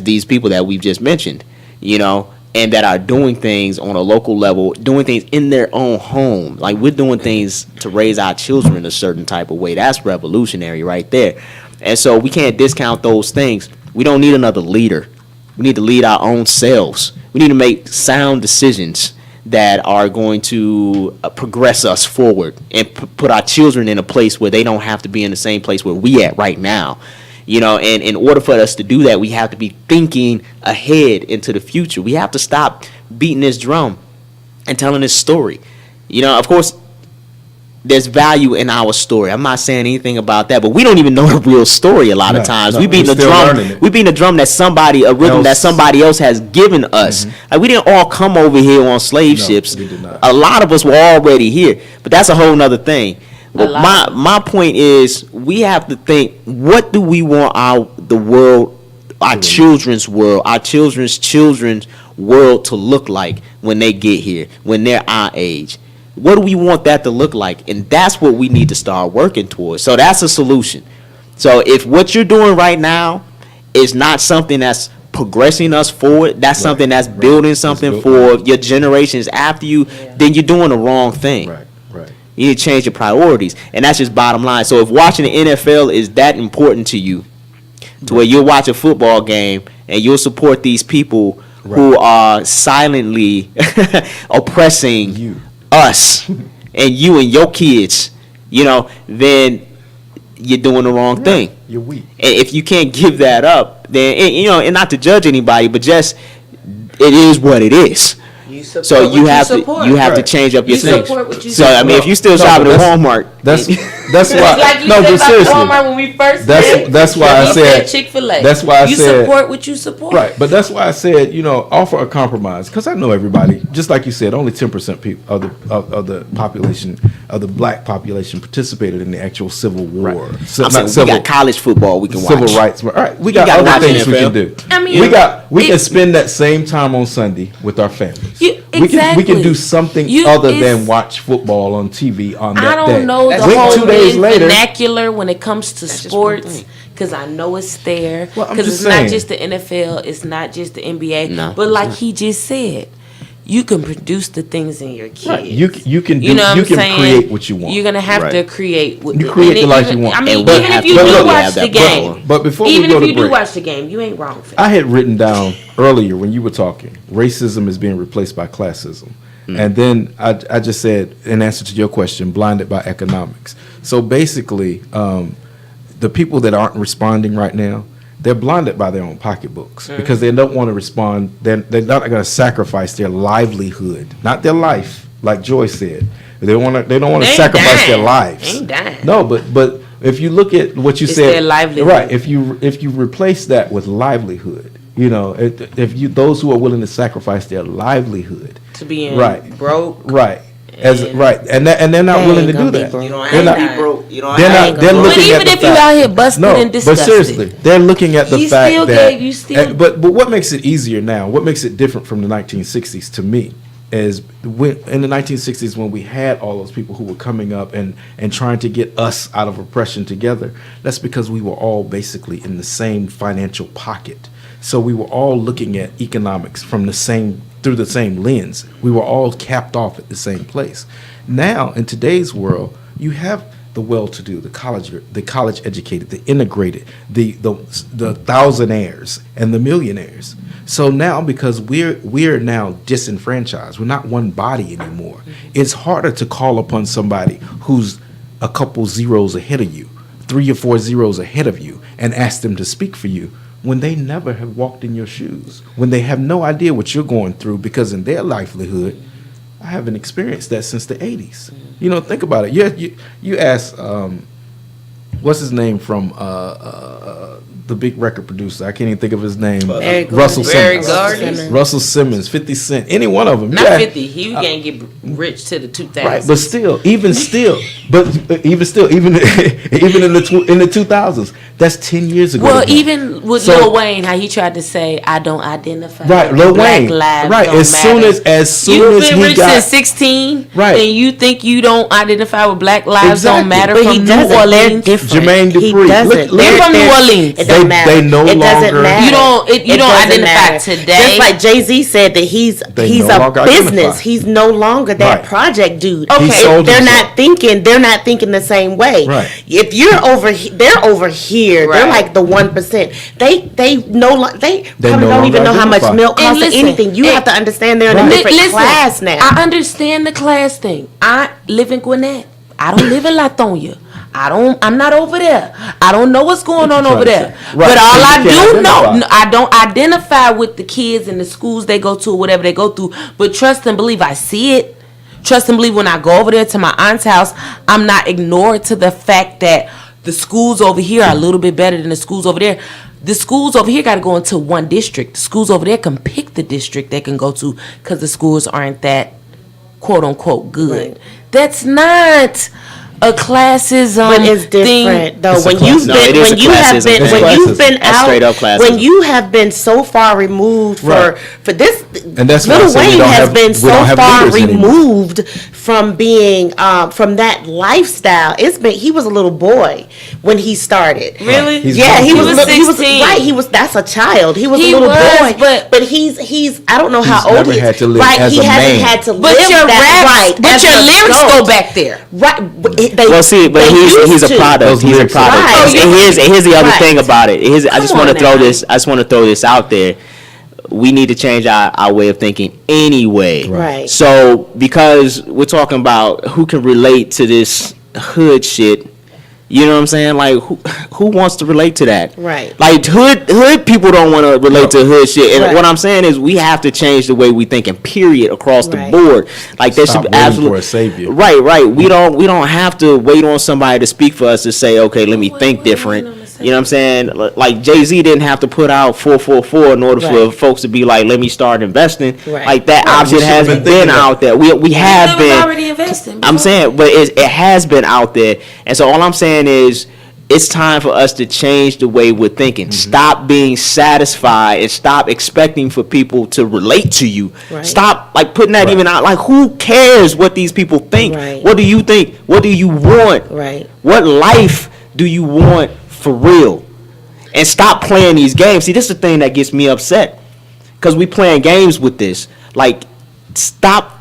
these people that we've just mentioned, you know, and that are doing things on a local level, doing things in their own home. Like, we're doing things to raise our children a certain type of way. That's revolutionary right there. And so we can't discount those things. We don't need another leader. We need to lead our own selves. We need to make sound decisions that are going to progress us forward and put our children in a place where they don't have to be in the same place where we at right now. You know, and in order for us to do that, we have to be thinking ahead into the future. We have to stop beating this drum and telling this story. You know, of course, there's value in our story. I'm not saying anything about that, but we don't even know the real story a lot of times. We beat the drum. We beat the drum that a rhythm that somebody else has given us. Like, we didn't all come over here on slave ships. We did not. A lot of us were already here, but that's a whole nother thing. But my point is, we have to think: what do we want the world, our children's world, our children's world to look like when they get here, when they're our age? What do we want that to look like? And that's what we need to start working towards. So that's a solution. So if what you're doing right now is not something that's progressing us forward, that's something that's building something for your generations after you, then you're doing the wrong thing. Right. You need to change your priorities. And that's just bottom line. So if watching the NFL is that important to you, to where you'll watch a football game and you'll support these people who are silently oppressing us and you and your kids, you know, then you're doing the wrong thing. You're weak. And if you can't give that up, then, you know, and not to judge anybody, but just it is what it is. So you have to change up your things. So I mean, if you still shopping at Walmart, That's why. Like you No, said but about seriously, Walmart when we first that's why I said Chick-fil-A. That's why I you said support what you support. Right, but that's why I said, offer a compromise, because I know everybody. Just like you said, only 10% people of the population of the black population participated in the actual Civil War. I'm saying we got college football we can watch. Civil rights. All right, we got gotta other watch things we NFL. can do. I mean, we can spend that same time on Sunday with our families. We can do something other than watch football on TV on that day. I don't know the Wait whole 2 days later. vernacular when it comes to sports, because I know it's there. Well, I'm Because just it's saying. not just the NFL, it's not just the NBA. No, but it's like not. he just said, you can produce the things in your kids. Right. You can do. You know what you I'm can saying? create what you want. You're gonna have to Right. create. You create the life you want. I mean, And we even have if you to do really watch have the that game, power. But before even we go if to you break, do watch the game, you ain't wrong for that. I had written down earlier when you were talking, racism is being replaced by classism. And then I just said, in answer to your question, blinded by economics. So basically, the people that aren't responding right now, they're blinded by their own pocketbooks because they don't want to respond. They're not going to sacrifice their livelihood, not their life, like Joy said. They don't want to sacrifice their lives. They ain't dying. No, but if you look at what you It's said, their livelihood. right? If you replace that with livelihood, if you those who are willing to sacrifice their livelihood, To being right, broke. right, And- and they're not They willing to ain't do gonna be that. broke. You don't They're have to not- be broke. You don't They're have not. to be They're broke. looking But even at the if you fact- out here busted no, and but disgusted. seriously, they're looking at the He fact still that. gave you still- But what makes it easier now? What makes it different from the 1960s to me is in the 1960s when we had all those people who were coming up and trying to get us out of oppression together. That's because we were all basically in the same financial pocket. So we were all looking at economics through the same lens. We were all capped off at the same place. Now, in today's world, you have the well-to-do, the college educated, the integrated, the thousandaires and the millionaires. So now, because we're now disenfranchised, we're not one body anymore. It's harder to call upon somebody who's a couple zeros ahead of you, 3 or 4 zeros ahead of you, and ask them to speak for you when they never have walked in your shoes, when they have no idea what you're going through, because in their livelihood, I haven't experienced that since the 80s. Think about it. You ask, what's his name from the big record producer? I can't even think of his name. Russell Barry Simmons. Gardner. Russell Simmons, 50 Cent, any one of them. Not Yeah. 50. He can't get rich to the 2000s. Right, but still, even in the 2000s, that's 10 years ago. Well, now. even with So- Lil Wayne, how he tried to say, "I don't identify." Right, with Lil Black Wayne. lives Right, don't as soon matter." as You've been he rich got since 16, Right. and you think you don't identify with Black lives don't Exactly. matter But from he New doesn't. They're Orleans. different. Jermaine He Dupri. doesn't. Look- They're from New Orleans. It doesn't They- matter. they no it doesn't longer- matter. You don't It doesn't identify matter. today. Just like Jay-Z said that he's They no a longer business. identify. He's no longer that Right. project dude. Okay. He sold They're himself. not thinking the same way. Right. If you're they're over here. They're Right. like the 1%. They probably no don't longer even know how much identify. milk And costs or listen, anything. You and- have to understand they're in a Right. different Listen, class now. I understand the class thing. I live in Gwinnett. I don't live in Latonia. I'm not over there. I don't know what's going on you over trying to there. say? Right, But all so you I can't do know, identify. I don't identify with the kids and the schools they go to or whatever they go through. But trust and believe I see it. Trust and believe when I go over there to my aunt's house, I'm not ignored to the fact that the schools over here are a little bit better than the schools over there. The schools over here got to go into one district. The schools over there can pick the district they can go to because the schools aren't that quote unquote good. Right. That's not a classism But it's thing. different though. It's a When you've classism. No, been, it is when a you have classism been, thing. when you've been That's straight up out, classism. when you have been so far removed Right. for this. And that's why I Lil say we Wayne don't has have- been we so don't have far leaders anymore. removed from being from that lifestyle. He was a little boy when he started. Really? He's Yeah, grown he through was, it. he was 16. right. That's a child. He was He a little was, boy, but he's I don't know how He's old never he is. had to live right, as he a hasn't man. had to But live your that raps, right. but as your an lyrics adult. go back there. Right. They, Well, see, but they he's used a to. product. Those He's a lyrics are product. Right. And here's the other Right. thing about it. I just Come want to on throw now. this. I just want to throw this out there. We need to change our way of thinking anyway. Right. So because we're talking about who can relate to this hood shit, You know what I'm saying? Like, who wants to relate to that? Right. Like, hood people don't want to relate to hood shit. And Right. what I'm saying is, we have to change the way we think, and period, across the Right. board. Like, there Stop should be waiting absolutely for a savior. Right. We don't have to wait on somebody to speak for us to say, okay, let me think different. You know what I'm saying? Like, Jay-Z didn't have to put out 444 in order for Right. folks to be like, let me start investing. Right. Like, that Right. option We should have hasn't been thinking been that. out there. We have It was been. already investing. I'm saying, but it has been out there. And so all I'm saying is, it's time for us to change the way we're thinking. Stop being satisfied and stop expecting for people to relate to you. Right. Stop like putting that Right. even out. Like, who cares what these people think? Right. What do you think? What do you want? Right. What life do you want for real? And stop playing these games. See, this is the thing that gets me upset. Because we playing games with this. Like, stop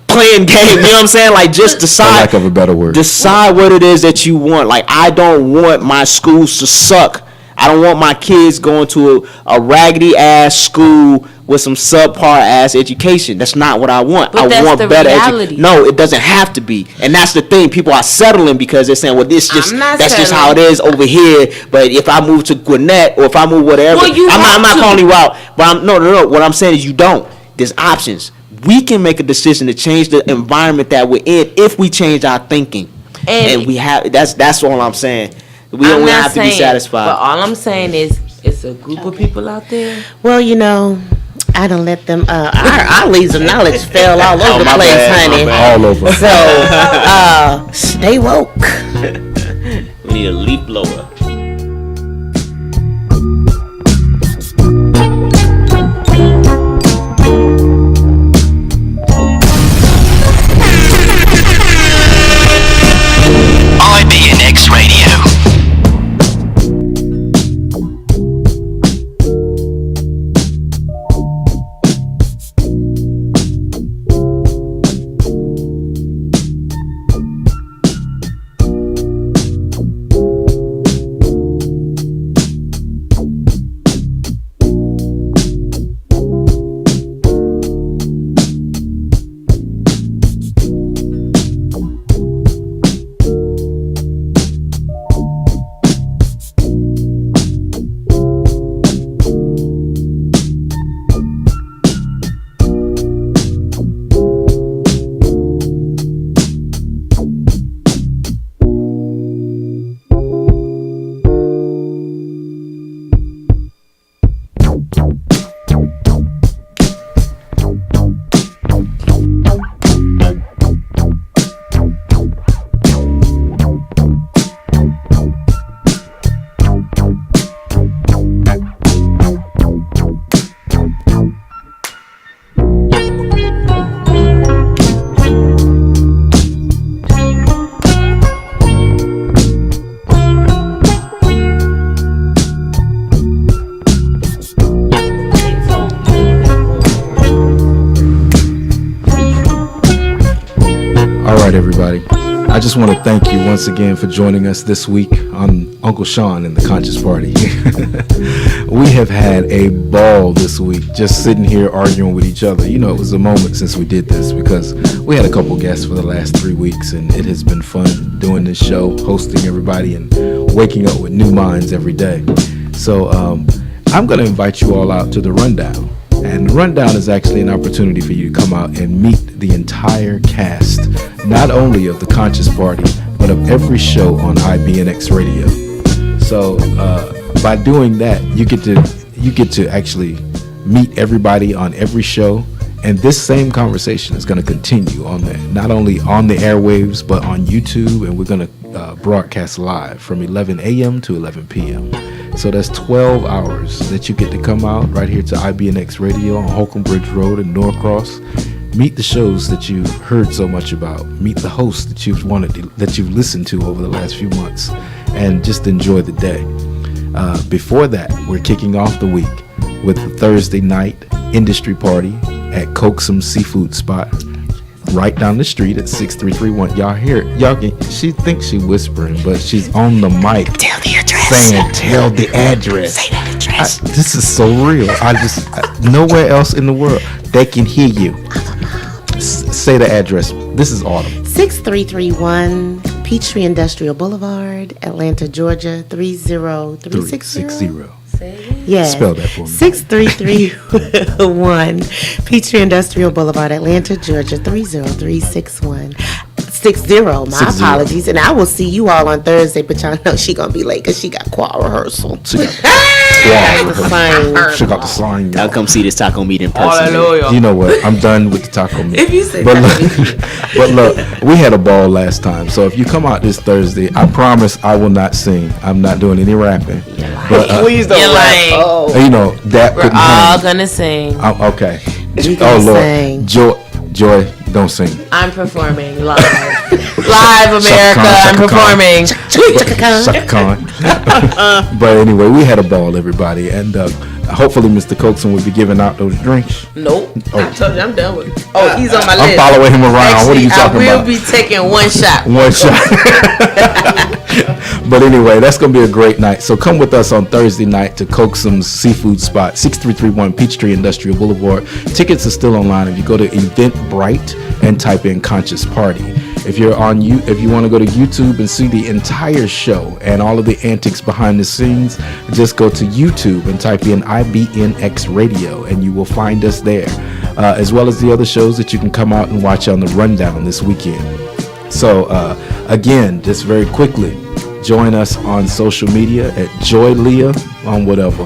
playing games. You know what I'm saying? Like, just For decide. lack of a better word. Decide what it is that you want. Like, I don't want my schools to suck. I don't want my kids going to a raggedy ass school with some subpar ass education. That's not what I want. But I that's want the better reality. No, it doesn't have to be. And that's the thing. People are settling because they're saying, well, that's I'm not just how it is over here. But if I move to Gwinnett or if I move whatever, Well, you I'm have not to. calling you out. But no. What I'm saying is you don't. There's options. We can make a decision to change the environment that we're in if we change our thinking. And we have that's all I'm saying. We don't have to be satisfied. But all I'm saying is, it's a group of people out there. Well, you know, I done let them. Our leads of knowledge fell all over the my place, bad, my honey. bad. All over. So, stay woke. We need a leaf blower. IBNx Radio. Everybody, I just want to thank you once again for joining us this week on Uncle Sean and the Conscious Party. We have had a ball this week, just sitting here arguing with each other. You know, it was a moment since we did this because we had a couple guests for the last 3 weeks, and it has been fun doing this show, hosting everybody, and waking up with new minds every day. So I'm going to invite you all out to the Rundown. And the Rundown is actually an opportunity for you to come out and meet the entire cast, not only of the Conscious Party, but of every show on IBNx Radio. So by doing that, you get to actually meet everybody on every show, and this same conversation is going to continue on there, not only on the airwaves, but on YouTube, and we're going to broadcast live from 11 a.m. to 11 p.m. So that's 12 hours that you get to come out right here to IBNx Radio on Holcomb Bridge Road in Norcross. Meet the shows that you've heard so much about. Meet the hosts that you've listened to over the last few months, and just enjoy the day. Before that, we're kicking off the week with the Thursday night industry party at Coaxum Seafood Spot, right down the street at 6331. Y'all hear it? She thinks she's whispering, but she's on the mic. Tell the address. Saying, tell the address. Say that address. This is so real. Nowhere else in the world they can hear you. Say the address. This is Autumn. 6331 Peachtree Industrial Boulevard, Atlanta, Georgia, 30360. Yeah. Spell that for me. 63361 Peachtree Industrial Boulevard, Atlanta, Georgia, 30361. 60. My 60. apologies. And I will see you all on Thursday, but y'all know she gonna be late because she got choir rehearsal. She got the sign. I'll come see this taco meat in person. Hallelujah. You know what? I'm done with the taco meat. If you say but taco look, we had a ball last time. So if you come out this Thursday, I promise I will not sing. I'm not doing any rapping. But, Please don't You're rap. lame. Oh. you know that. We're all gonna sing. Okay. You Oh gonna Lord, sing. Joy, don't sing. I'm performing live. Live, America. I'm Shaka Khan. performing. Shaka Khan. But anyway, we had a ball, everybody, and hopefully Mr. Coxon will be giving out those drinks. Nope. Oh. I told you I'm done with it. Oh, he's on my I'm list. following him around. What are you talking I will about? be taking one shot. One shot. But anyway, that's going to be a great night. So come with us on Thursday night to Coaxum's Seafood Spot, 6331 Peachtree Industrial Boulevard. Tickets are still online. If you go to Eventbrite and type in Conscious Party. If you want to go to YouTube and see the entire show and all of the antics behind the scenes, just go to YouTube and type in IBNx Radio and you will find us there, as well as the other shows that you can come out and watch on the rundown this weekend. So again, just very quickly, join us on social media at Joy Leah on whatever.